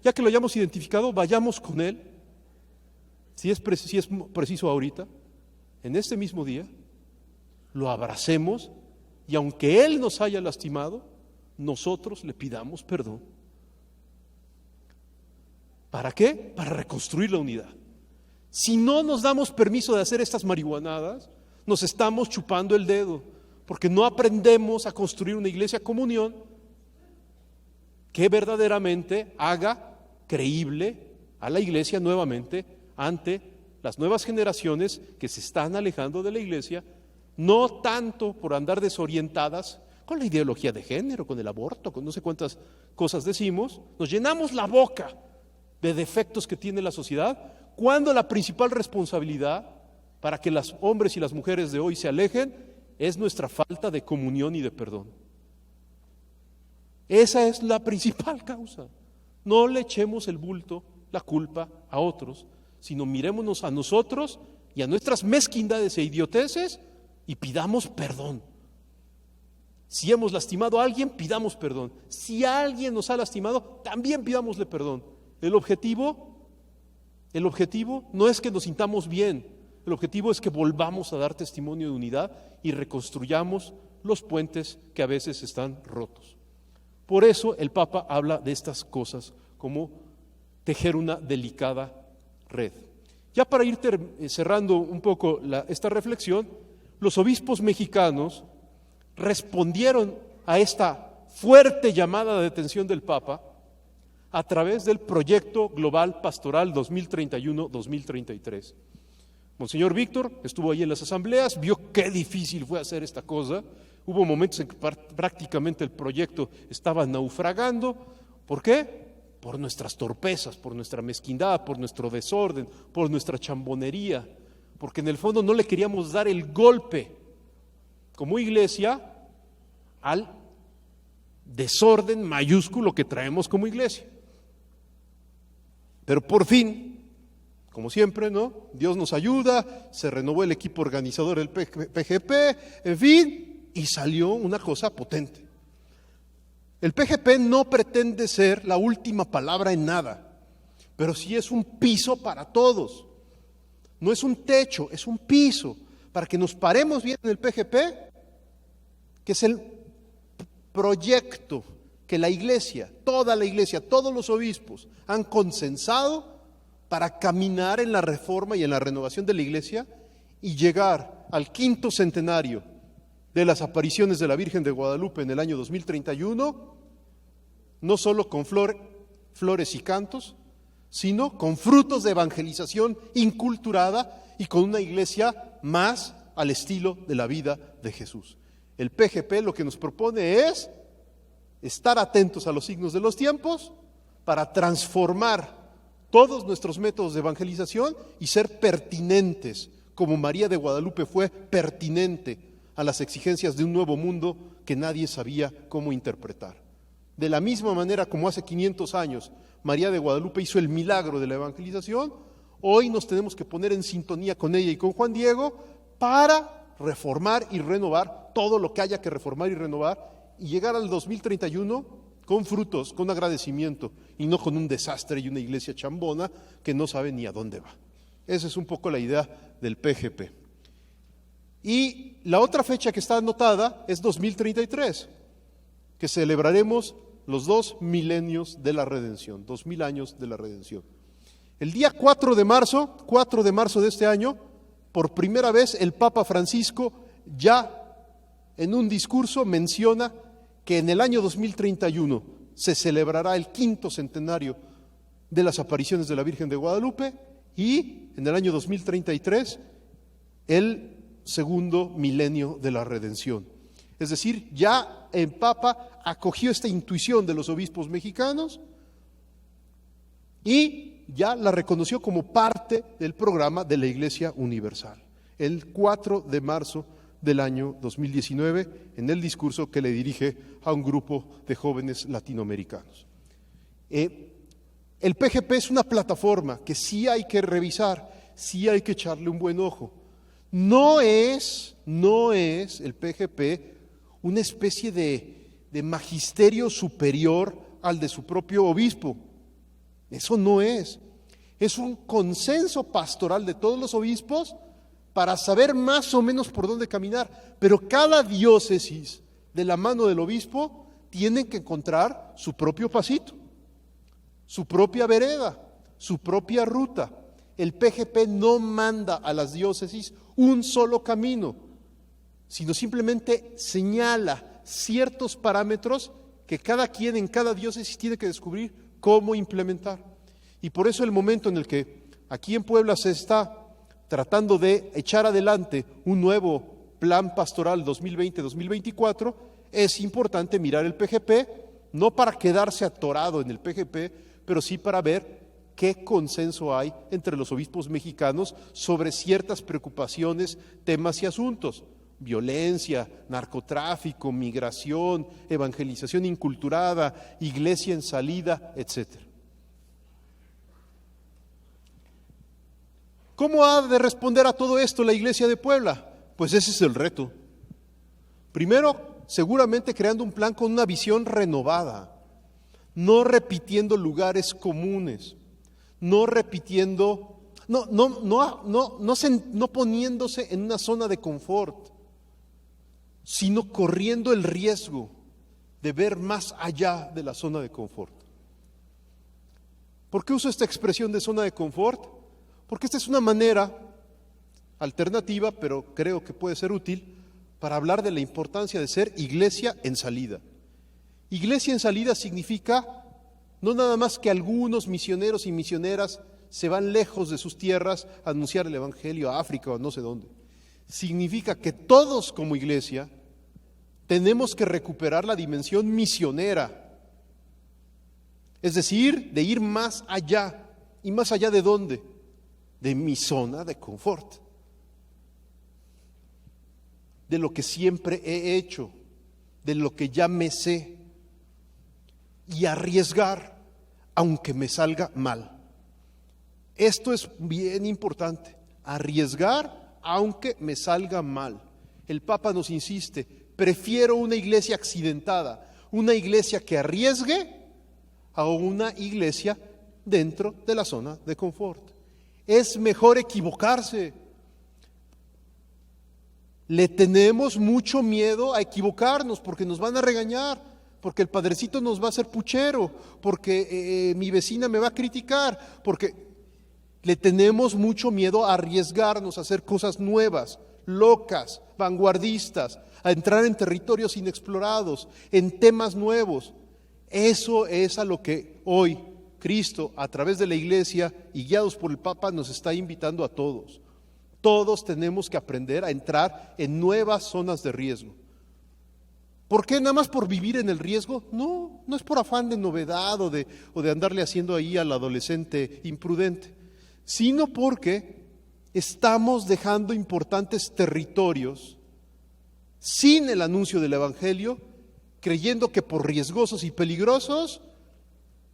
ya que lo hayamos identificado, vayamos con él, si es preciso ahorita, en este mismo día, lo abracemos, y aunque él nos haya lastimado, nosotros le pidamos perdón. ¿Para qué? Para reconstruir la unidad. Si no nos damos permiso de hacer estas marihuanadas, nos estamos chupando el dedo, porque no aprendemos a construir una iglesia comunión que verdaderamente haga creíble a la iglesia nuevamente ante las nuevas generaciones que se están alejando de la iglesia, no tanto por andar desorientadas con la ideología de género, con el aborto, con no sé cuántas cosas decimos, nos llenamos la boca de defectos que tiene la sociedad, cuando la principal responsabilidad para que los hombres y las mujeres de hoy se alejen es nuestra falta de comunión y de perdón. Esa es la principal causa. No le echemos el bulto, la culpa a otros, sino mirémonos a nosotros y a nuestras mezquindades e idioteces y pidamos perdón. Si hemos lastimado a alguien, pidamos perdón. Si alguien nos ha lastimado, también pidámosle perdón. El objetivo no es que nos sintamos bien, el objetivo es que volvamos a dar testimonio de unidad y reconstruyamos los puentes que a veces están rotos. Por eso el Papa habla de estas cosas como tejer una delicada red. Ya para ir cerrando un poco esta reflexión, los obispos mexicanos respondieron a esta fuerte llamada de atención del Papa a través del Proyecto Global Pastoral 2031-2033. Monseñor Víctor estuvo ahí en las asambleas, vio qué difícil fue hacer esta cosa. Hubo momentos en que prácticamente el proyecto estaba naufragando. ¿Por qué? Por nuestras torpezas, por nuestra mezquindad, por nuestro desorden, por nuestra chambonería, porque en el fondo no le queríamos dar el golpe como iglesia al desorden mayúsculo que traemos como iglesia. Pero por fin, como siempre, ¿no? Dios nos ayuda, se renovó el equipo organizador del PGP, en fin, y salió una cosa potente. El PGP no pretende ser la última palabra en nada, pero sí es un piso para todos. No es un techo, es un piso para que nos paremos bien en el PGP, que es el proyecto que la iglesia, toda la iglesia, todos los obispos han consensado para caminar en la reforma y en la renovación de la iglesia y llegar al 5º centenario de las apariciones de la Virgen de Guadalupe en el año 2031, no solo con flores y cantos, sino con frutos de evangelización inculturada y con una iglesia más al estilo de la vida de Jesús. El PGP lo que nos propone es estar atentos a los signos de los tiempos para transformar todos nuestros métodos de evangelización y ser pertinentes, como María de Guadalupe fue pertinente a las exigencias de un nuevo mundo que nadie sabía cómo interpretar. De la misma manera como hace 500 años María de Guadalupe hizo el milagro de la evangelización, hoy nos tenemos que poner en sintonía con ella y con Juan Diego para reformar y renovar todo lo que haya que reformar y renovar y llegar al 2031 con frutos, con agradecimiento y no con un desastre y una iglesia chambona que no sabe ni a dónde va. Esa es un poco la idea del PGP. Y la otra fecha que está anotada es 2033, que celebraremos los 2 milenios de la redención, 2000 años de la redención. El día 4 de marzo de este año, por primera vez el Papa Francisco ya en un discurso menciona que en el año 2031 se celebrará el 5º centenario de las apariciones de la Virgen de Guadalupe y en el año 2033 el 2º milenio de la redención. Es decir, ya el Papa acogió esta intuición de los obispos mexicanos y ya la reconoció como parte del programa de la Iglesia Universal. El 4 de marzo del año 2019, en el discurso que le dirige a un grupo de jóvenes latinoamericanos. El PGP es una plataforma que sí hay que revisar, sí hay que echarle un buen ojo. No es el PGP una especie de magisterio superior al de su propio obispo. Eso no es. Es un consenso pastoral de todos los obispos para saber más o menos por dónde caminar. Pero cada diócesis, de la mano del obispo, tiene que encontrar su propio pasito, su propia vereda, su propia ruta. El PGP no manda a las diócesis un solo camino, sino simplemente señala ciertos parámetros que cada quien en cada diócesis tiene que descubrir cómo implementar. Y por eso el momento en el que aquí en Puebla se está tratando de echar adelante un nuevo plan pastoral 2020-2024, es importante mirar el PGP, no para quedarse atorado en el PGP, pero sí para ver qué consenso hay entre los obispos mexicanos sobre ciertas preocupaciones, temas y asuntos: violencia, narcotráfico, migración, evangelización inculturada, iglesia en salida, etcétera. ¿Cómo ha de responder a todo esto la Iglesia de Puebla? Pues ese es el reto. Primero, seguramente creando un plan con una visión renovada, no repitiendo lugares comunes, no repitiendo, no poniéndose en una zona de confort, sino corriendo el riesgo de ver más allá de la zona de confort. ¿Por qué uso esta expresión de zona de confort? Porque esta es una manera alternativa, pero creo que puede ser útil, para hablar de la importancia de ser iglesia en salida. Iglesia en salida significa no nada más que algunos misioneros y misioneras se van lejos de sus tierras a anunciar el Evangelio a África o a no sé dónde. Significa que todos como iglesia tenemos que recuperar la dimensión misionera, es decir, de ir más allá. ¿Y más allá de dónde? De mi zona de confort, de lo que siempre he hecho, de lo que ya me sé, y arriesgar aunque me salga mal. Esto es bien importante, arriesgar aunque me salga mal. El Papa nos insiste: prefiero una iglesia accidentada, una iglesia que arriesgue, a una iglesia dentro de la zona de confort. Es mejor equivocarse. Le tenemos mucho miedo a equivocarnos porque nos van a regañar, porque el padrecito nos va a hacer puchero, porque mi vecina me va a criticar, porque Le tenemos mucho miedo a arriesgarnos, a hacer cosas nuevas, locas, vanguardistas, a entrar en territorios inexplorados, en temas nuevos. Eso es a lo que hoy Cristo, a través de la Iglesia y guiados por el Papa, nos está invitando a todos. Todos tenemos que aprender a entrar en nuevas zonas de riesgo. ¿Por qué? ¿Nada más por vivir en el riesgo? No, no es por afán de novedad o de andarle haciendo ahí al adolescente imprudente, sino porque estamos dejando importantes territorios sin el anuncio del Evangelio, creyendo que por riesgosos y peligrosos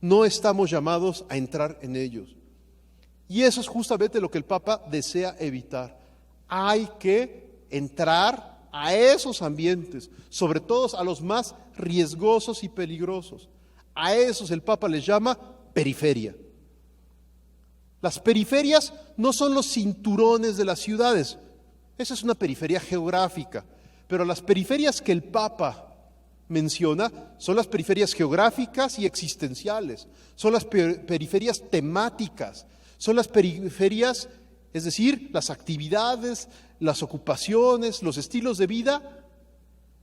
no estamos llamados a entrar en ellos. Y eso es justamente lo que el Papa desea evitar. Hay que entrar a esos ambientes, sobre todo a los más riesgosos y peligrosos. A esos el Papa les llama periferia. Las periferias no son los cinturones de las ciudades, esa es una periferia geográfica, pero las periferias que el Papa menciona son las periferias geográficas y existenciales, son las periferias temáticas, son las periferias, es decir, las actividades, las ocupaciones, los estilos de vida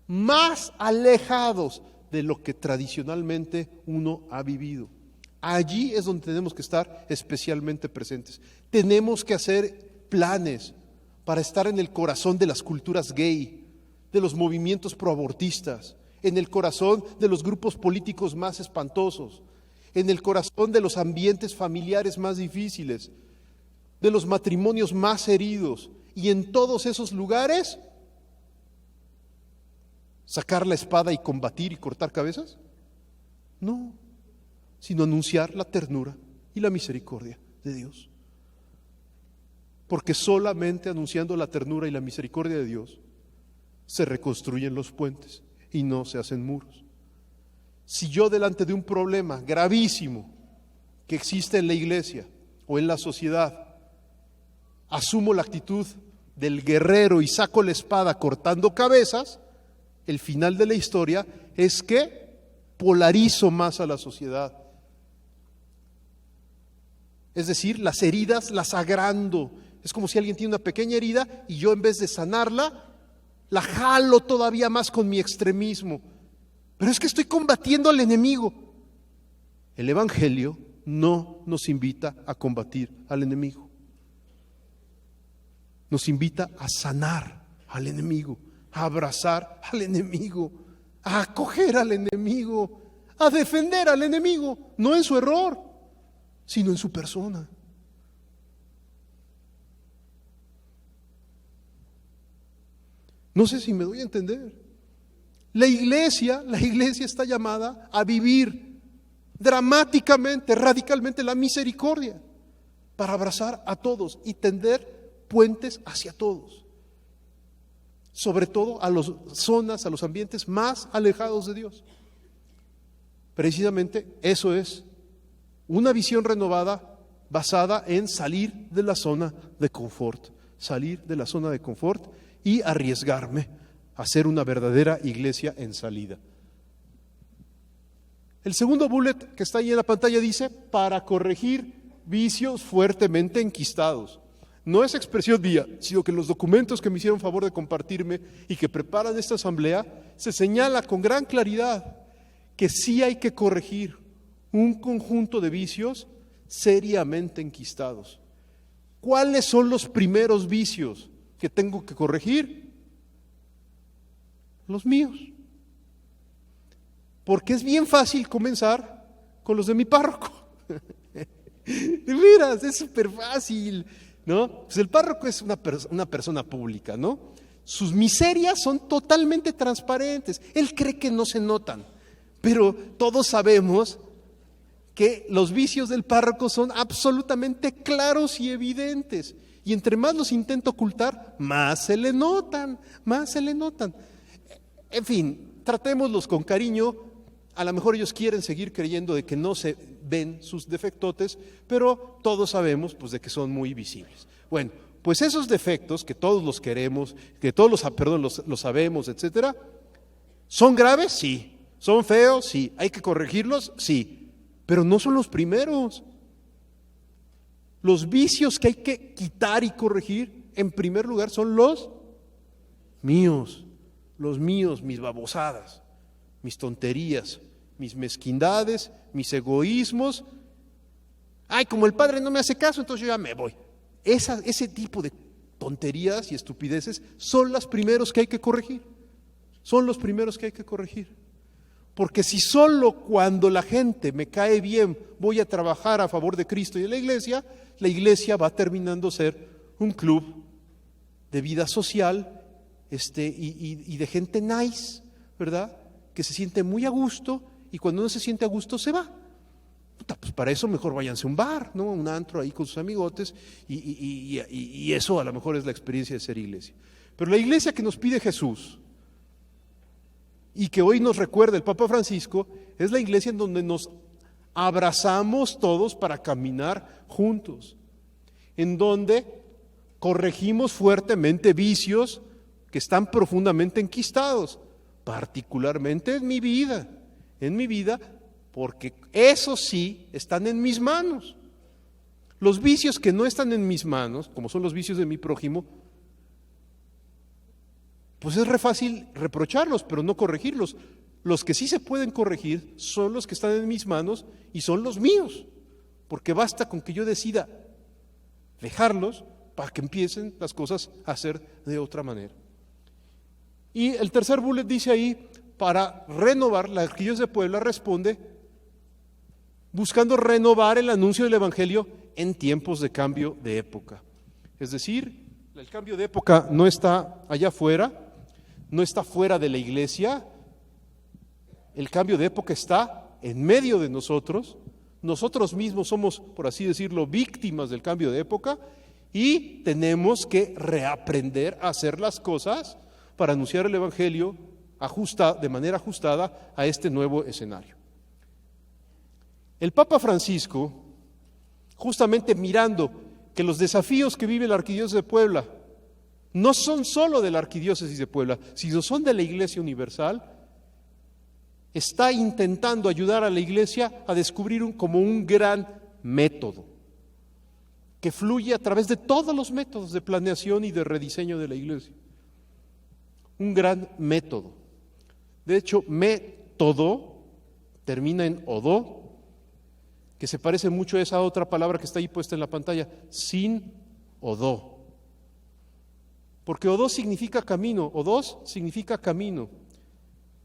más alejados de lo que tradicionalmente uno ha vivido. Allí es donde tenemos que estar especialmente presentes. Tenemos que hacer planes para estar en el corazón de las culturas gay, de los movimientos proabortistas, en el corazón de los grupos políticos más espantosos, en el corazón de los ambientes familiares más difíciles, de los matrimonios más heridos, y en todos esos lugares sacar la espada y combatir y cortar cabezas. No, sino anunciar la ternura y la misericordia de Dios. Porque solamente anunciando la ternura y la misericordia de Dios se reconstruyen los puentes y no se hacen muros. Si yo delante de un problema gravísimo que existe en la iglesia o en la sociedad, asumo la actitud del guerrero y saco la espada cortando cabezas, el final de la historia es que polarizo más a la sociedad. Es decir, las heridas las agrando. Es como si alguien tiene una pequeña herida y yo, en vez de sanarla, la jalo todavía más con mi extremismo. Pero es que estoy combatiendo al enemigo. El Evangelio no nos invita a combatir al enemigo. Nos invita a sanar al enemigo, a abrazar al enemigo, a acoger al enemigo, a defender al enemigo, no en su error, sino en su persona. No sé si me doy a entender. La iglesia está llamada a vivir dramáticamente, radicalmente la misericordia, para abrazar a todos y tender puentes hacia todos, sobre todo a las zonas, a los ambientes más alejados de Dios. Precisamente eso es una visión renovada basada en salir de la zona de confort, y arriesgarme a ser una verdadera iglesia en salida. El segundo bullet que está ahí en la pantalla dice: para corregir vicios fuertemente enquistados. No es expresión mía, sino que en los documentos que me hicieron favor de compartirme y que preparan esta asamblea, se señala con gran claridad que sí hay que corregir un conjunto de vicios seriamente enquistados. ¿Cuáles son los primeros vicios que tengo que corregir? Los míos. Porque es bien fácil comenzar con los de mi párroco. De veras, es súper fácil, ¿no? Pues el párroco es una persona pública, ¿no? Sus miserias son totalmente transparentes. Él cree que no se notan, pero todos sabemos que los vicios del párroco son absolutamente claros y evidentes. Y entre más los intenta ocultar, más se le notan. En fin, tratémoslos con cariño. A lo mejor ellos quieren seguir creyendo de que no se ven sus defectotes, pero todos sabemos pues de que son muy visibles. Bueno, pues esos defectos que todos los queremos, que todos los sabemos, etcétera, ¿son graves? Sí. ¿Son feos? Sí. ¿Hay que corregirlos? Sí. Pero no son los primeros. Los vicios que hay que quitar y corregir, en primer lugar, son los míos, mis babosadas, mis tonterías, mis mezquindades, mis egoísmos. Ay, como el padre no me hace caso, entonces yo ya me voy. Ese tipo de tonterías y estupideces son los primeros que hay que corregir. Son los primeros que hay que corregir. Porque si solo cuando la gente me cae bien voy a trabajar a favor de Cristo y de la iglesia va terminando ser un club de vida social y de gente nice, ¿verdad? Que se siente muy a gusto y cuando uno se siente a gusto se va. Pues para eso mejor váyanse a un bar, ¿no? Un antro ahí con sus amigotes y eso a lo mejor es la experiencia de ser iglesia. Pero la iglesia que nos pide Jesús y que hoy nos recuerda el Papa Francisco es la iglesia en donde nos abrazamos todos para caminar juntos, en donde corregimos fuertemente vicios que están profundamente enquistados, particularmente en mi vida, porque esos sí están en mis manos. Los vicios que no están en mis manos, como son los vicios de mi prójimo, pues es re fácil reprocharlos, pero no corregirlos. Los que sí se pueden corregir son los que están en mis manos y son los míos, porque basta con que yo decida dejarlos para que empiecen las cosas a hacer de otra manera. Y el tercer bullet dice ahí, para renovar, la Arquidiócesis de Puebla responde buscando renovar el anuncio del Evangelio en tiempos de cambio de época. Es decir, el cambio de época no está allá afuera, no está fuera de la iglesia, el cambio de época está en medio de nosotros mismos somos, por así decirlo, víctimas del cambio de época y tenemos que reaprender a hacer las cosas para anunciar el Evangelio de manera ajustada a este nuevo escenario. El Papa Francisco, justamente mirando que los desafíos que vive la Arquidiócesis de Puebla no son solo de la Arquidiócesis de Puebla, sino son de la Iglesia Universal, está intentando ayudar a la Iglesia a descubrir como un gran método que fluye a través de todos los métodos de planeación y de rediseño de la Iglesia. Un gran método. De hecho, método termina en odó, que se parece mucho a esa otra palabra que está ahí puesta en la pantalla, sin odó. Porque odó significa camino, odós significa camino.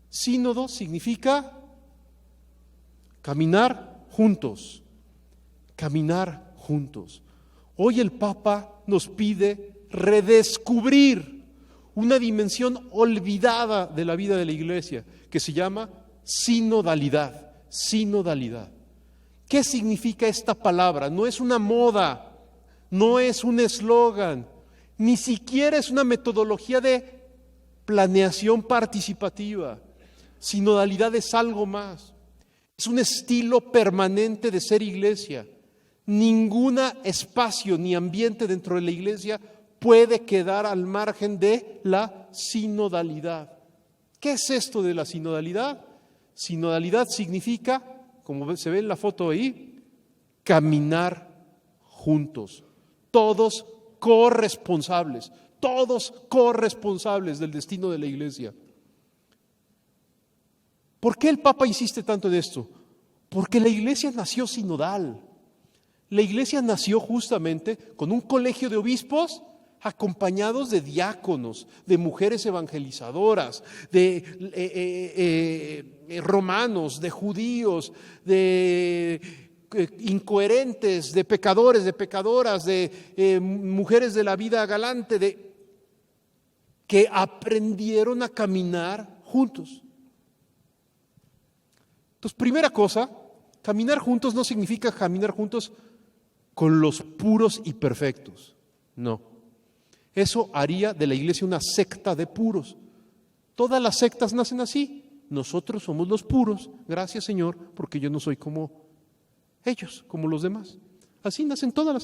Sínodo significa caminar juntos, caminar juntos. Hoy el Papa nos pide redescubrir una dimensión olvidada de la vida de la Iglesia, que se llama sinodalidad, sinodalidad. ¿Qué significa esta palabra? No es una moda, no es un eslogan, ni siquiera es una metodología de planeación participativa. Sinodalidad es algo más, es un estilo permanente de ser iglesia. Ningún espacio ni ambiente dentro de la iglesia puede quedar al margen de la sinodalidad. ¿Qué es esto de la sinodalidad? Sinodalidad significa, como se ve en la foto ahí, caminar juntos, todos corresponsables del destino de la iglesia. ¿Por qué el Papa insiste tanto en esto? Porque la iglesia nació sinodal. La iglesia nació justamente con un colegio de obispos acompañados de diáconos, de mujeres evangelizadoras, de romanos, de judíos, de incoherentes, de pecadores, de pecadoras, de mujeres de la vida galante, que aprendieron a caminar juntos. Entonces, primera cosa, caminar juntos no significa caminar juntos con los puros y perfectos, no. Eso haría de la iglesia una secta de puros. Todas las sectas nacen así. Nosotros somos los puros, gracias Señor, porque yo no soy como ellos, como los demás. Así nacen todas las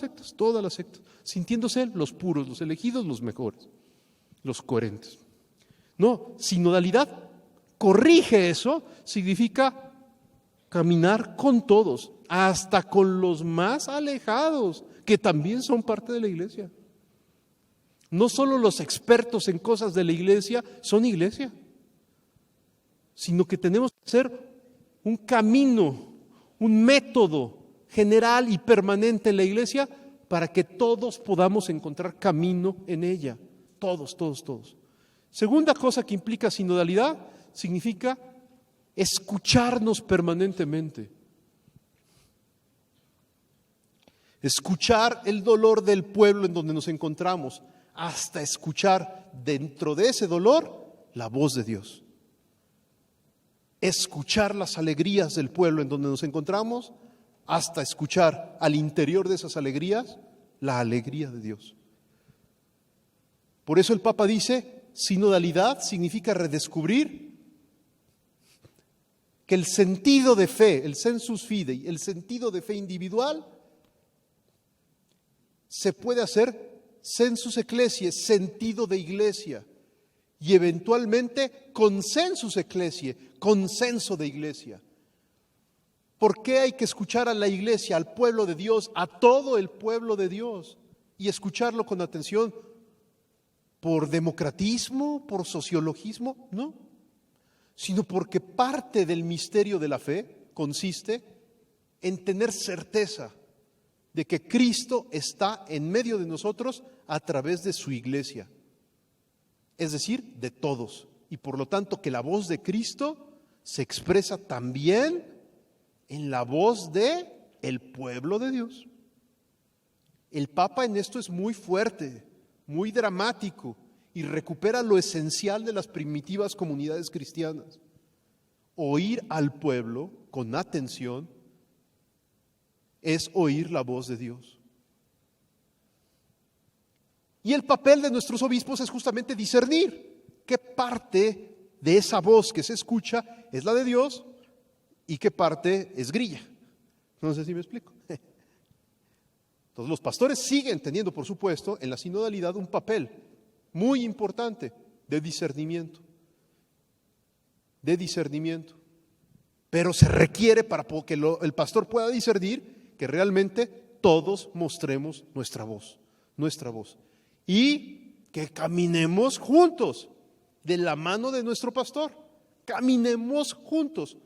sectas, sintiéndose los puros, los elegidos, los mejores, los coherentes. No, sinodalidad corrige eso, significa caminar con todos, hasta con los más alejados, que también son parte de la iglesia. No solo los expertos en cosas de la iglesia son iglesia, sino que tenemos que hacer un camino, un método general y permanente en la iglesia para que todos podamos encontrar camino en ella. Todos. Segunda cosa que implica sinodalidad, significa escucharnos permanentemente. Escuchar el dolor del pueblo en donde nos encontramos, hasta escuchar dentro de ese dolor la voz de Dios. Escuchar las alegrías del pueblo en donde nos encontramos, hasta escuchar al interior de esas alegrías la alegría de Dios. Por eso el Papa dice, sinodalidad significa redescubrir que el sentido de fe, el sensus fidei, el sentido de fe individual, se puede hacer sensus ecclesiae, sentido de iglesia, y eventualmente consensus ecclesiae, consenso de iglesia. ¿Por qué hay que escuchar a la iglesia, al pueblo de Dios, a todo el pueblo de Dios, y escucharlo con atención? ¿Por democratismo, por sociologismo? No, sino porque parte del misterio de la fe consiste en tener certeza de que Cristo está en medio de nosotros a través de su iglesia, es decir, de todos, y por lo tanto que la voz de Cristo se expresa también en la voz de el pueblo de Dios. El Papa en esto es muy fuerte, muy dramático, y recupera lo esencial de las primitivas comunidades cristianas. Oír al pueblo con atención es oír la voz de Dios. Y el papel de nuestros obispos es justamente discernir qué parte de esa voz que se escucha es la de Dios y qué parte es grilla. No sé si me explico. Entonces los pastores siguen teniendo, por supuesto, en la sinodalidad un papel muy importante de discernimiento. Pero se requiere para que el pastor pueda discernir que realmente todos mostremos nuestra voz. Y que caminemos juntos, de la mano de nuestro pastor. Caminemos juntos.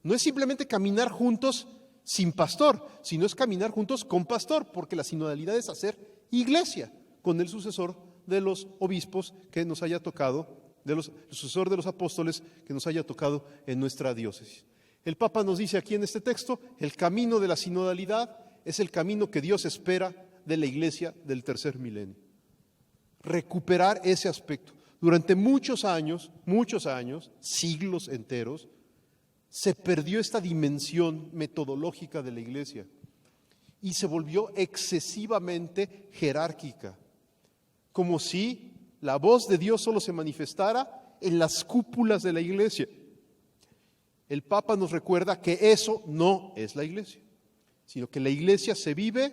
No es simplemente caminar juntos sin pastor, sino es caminar juntos con pastor, porque la sinodalidad es hacer iglesia con el sucesor de los obispos que nos haya tocado, el sucesor de los apóstoles que nos haya tocado en nuestra diócesis. El Papa nos dice aquí en este texto, el camino de la sinodalidad es el camino que Dios espera de la iglesia del tercer milenio. Recuperar ese aspecto. Durante muchos años, siglos enteros, se perdió esta dimensión metodológica de la iglesia y se volvió excesivamente jerárquica, como si la voz de Dios solo se manifestara en las cúpulas de la iglesia. El Papa nos recuerda que eso no es la iglesia, sino que la iglesia se vive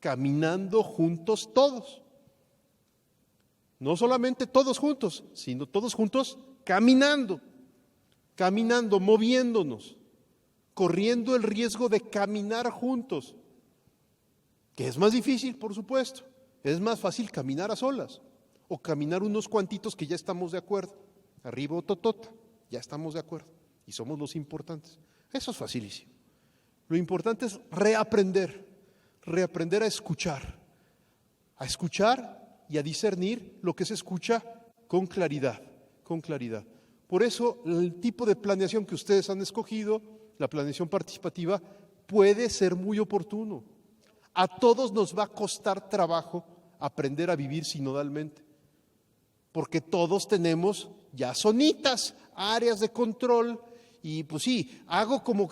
caminando juntos todos. No solamente todos juntos, sino todos juntos caminando, moviéndonos, corriendo el riesgo de caminar juntos, que es más difícil, por supuesto. Es más fácil caminar a solas o caminar unos cuantitos que ya estamos de acuerdo. Arriba o totota, ya estamos de acuerdo y somos los importantes. Eso es facilísimo. Lo importante es reaprender a escuchar y a discernir lo que se escucha con claridad. Por eso el tipo de planeación que ustedes han escogido, la planeación participativa, puede ser muy oportuno. A todos nos va a costar trabajo aprender a vivir sinodalmente, porque todos tenemos ya zonitas, áreas de control, y pues sí, hago como,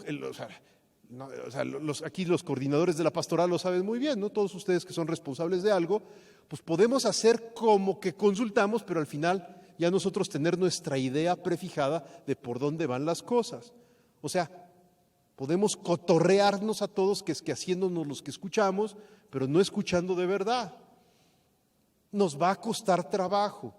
aquí los coordinadores de la pastoral lo saben muy bien, ¿no? Todos ustedes que son responsables de algo, pues podemos hacer como que consultamos, pero al final ya nosotros tener nuestra idea prefijada de por dónde van las cosas. O sea, podemos cotorrearnos a todos, que es que haciéndonos los que escuchamos, pero no escuchando de verdad. Nos va a costar trabajo,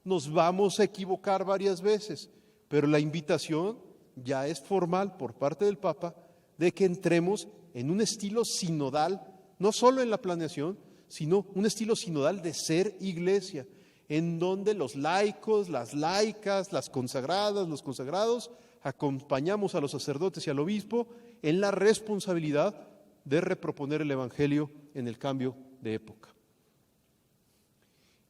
nos vamos a equivocar varias veces, pero la invitación ya es formal por parte del Papa de que entremos en un estilo sinodal no solo en la planeación, sino un estilo sinodal de ser iglesia, en donde los laicos, las laicas, las consagradas, los consagrados, acompañamos a los sacerdotes y al obispo en la responsabilidad de reproponer el Evangelio en el cambio de época.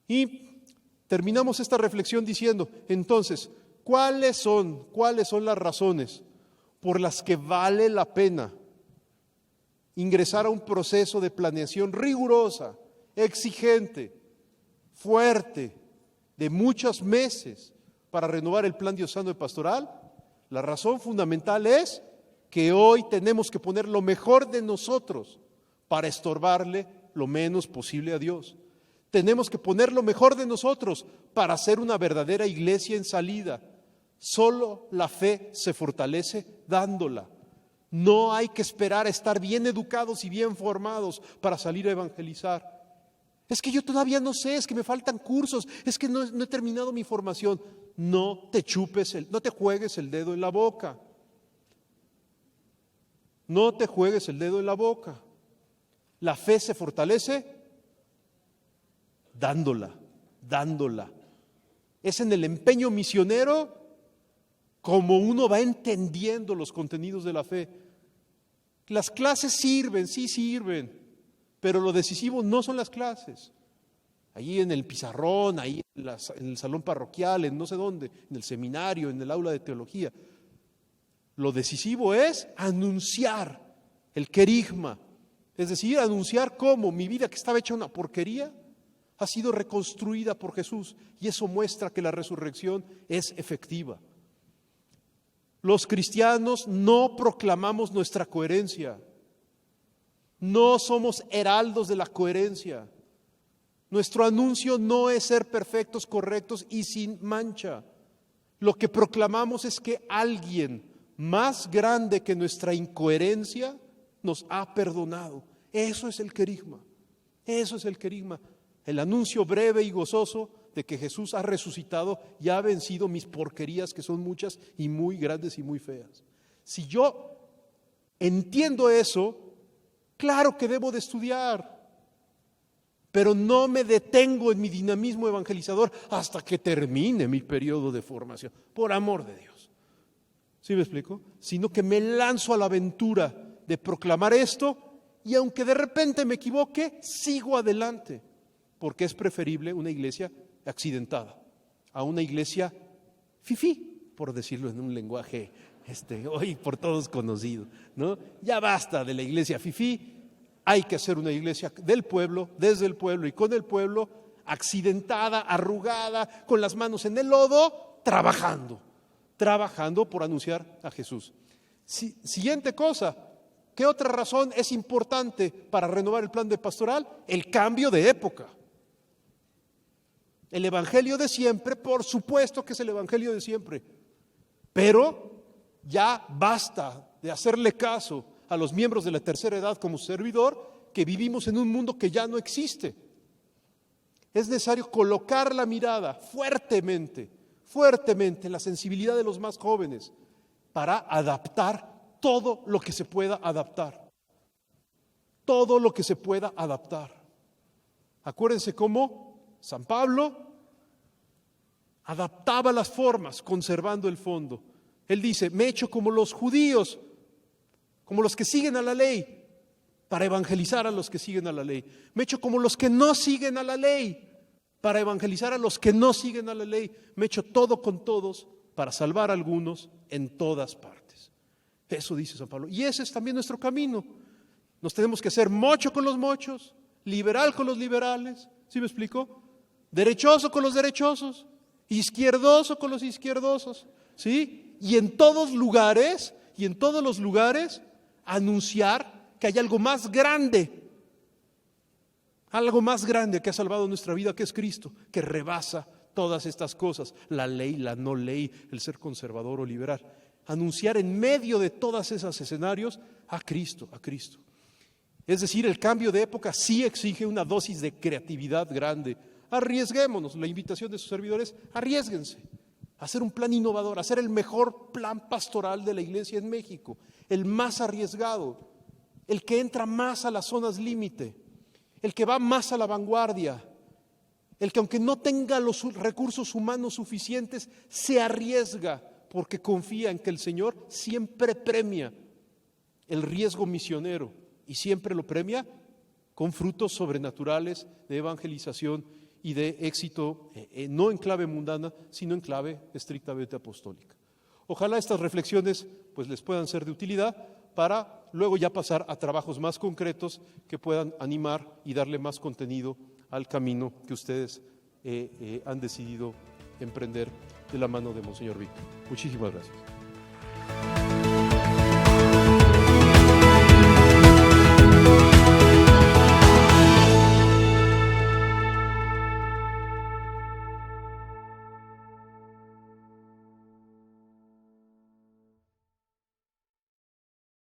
Y terminamos esta reflexión diciendo, entonces, ¿cuáles son las razones por las que vale la pena ingresar a un proceso de planeación rigurosa, exigente, fuerte, de muchos meses para renovar el plan diocesano de pastoral? La razón fundamental es que hoy tenemos que poner lo mejor de nosotros para estorbarle lo menos posible a Dios. Tenemos que poner lo mejor de nosotros para ser una verdadera iglesia en salida. Solo la fe se fortalece dándola. No hay que esperar a estar bien educados y bien formados para salir a evangelizar. Es que yo todavía no sé, es que me faltan cursos, es que no he terminado mi formación. No te juegues el dedo en la boca. No te juegues el dedo en la boca. La fe se fortalece dándola. Es en el empeño misionero como uno va entendiendo los contenidos de la fe. Las clases sí sirven, pero lo decisivo no son las clases. Allí en el pizarrón, ahí en el salón parroquial, en no sé dónde, en el seminario, en el aula de teología. Lo decisivo es anunciar el querigma, es decir, anunciar cómo mi vida, que estaba hecha una porquería, ha sido reconstruida por Jesús, y eso muestra que la resurrección es efectiva. Los cristianos no proclamamos nuestra coherencia, no somos heraldos de la coherencia. Nuestro anuncio no es ser perfectos, correctos y sin mancha. Lo que proclamamos es que alguien más grande que nuestra incoherencia nos ha perdonado. Eso es el querigma. El anuncio breve y gozoso de que Jesús ha resucitado y ha vencido mis porquerías, que son muchas y muy grandes y muy feas. Si yo entiendo eso, claro que debo de estudiar, pero no me detengo en mi dinamismo evangelizador hasta que termine mi periodo de formación, por amor de Dios. ¿Sí me explico? Sino que me lanzo a la aventura de proclamar esto, y aunque de repente me equivoque, sigo adelante, porque es preferible una iglesia accidentada a una iglesia fifí, por decirlo en un lenguaje hoy por todos conocido, ¿no? Ya basta de la iglesia fifí. Hay que hacer una iglesia del pueblo, desde el pueblo y con el pueblo, accidentada, arrugada, con las manos en el lodo, trabajando por anunciar a Jesús. Siguiente cosa, ¿qué otra razón es importante para renovar el plan de pastoral? El cambio de época. El evangelio de siempre, por supuesto que es el evangelio de siempre, pero ya basta de hacerle caso a los miembros de la tercera edad como servidor, que vivimos en un mundo que ya no existe. Es necesario colocar la mirada fuertemente en la sensibilidad de los más jóvenes para adaptar todo lo que se pueda adaptar. Todo lo que se pueda adaptar. Acuérdense cómo San Pablo adaptaba las formas conservando el fondo. Él dice, me he hecho como los judíos, como los que siguen a la ley, para evangelizar a los que siguen a la ley. Me he hecho como los que no siguen a la ley, para evangelizar a los que no siguen a la ley. Me he hecho todo con todos, para salvar a algunos en todas partes. Eso dice San Pablo. Y ese es también nuestro camino. Nos tenemos que hacer mocho con los mochos, liberal con los liberales, ¿sí me explico? Derechoso con los derechosos, izquierdoso con los izquierdosos, ¿sí? Y en todos los lugares, anunciar que hay algo más grande que ha salvado nuestra vida, que es Cristo, que rebasa todas estas cosas, la ley, la no ley, el ser conservador o liberal. Anunciar en medio de todos esos escenarios a Cristo. Es decir, el cambio de época sí exige una dosis de creatividad grande. Arriesguémonos, la invitación de sus servidores, arriésguense. Hacer un plan innovador, hacer el mejor plan pastoral de la iglesia en México, el más arriesgado, el que entra más a las zonas límite, el que va más a la vanguardia, el que aunque no tenga los recursos humanos suficientes, se arriesga porque confía en que el Señor siempre premia el riesgo misionero y siempre lo premia con frutos sobrenaturales de evangelización y de éxito, no en clave mundana, sino en clave estrictamente apostólica. Ojalá estas reflexiones pues les puedan ser de utilidad para luego ya pasar a trabajos más concretos que puedan animar y darle más contenido al camino que ustedes han decidido emprender de la mano de Monseñor Víctor. Muchísimas gracias.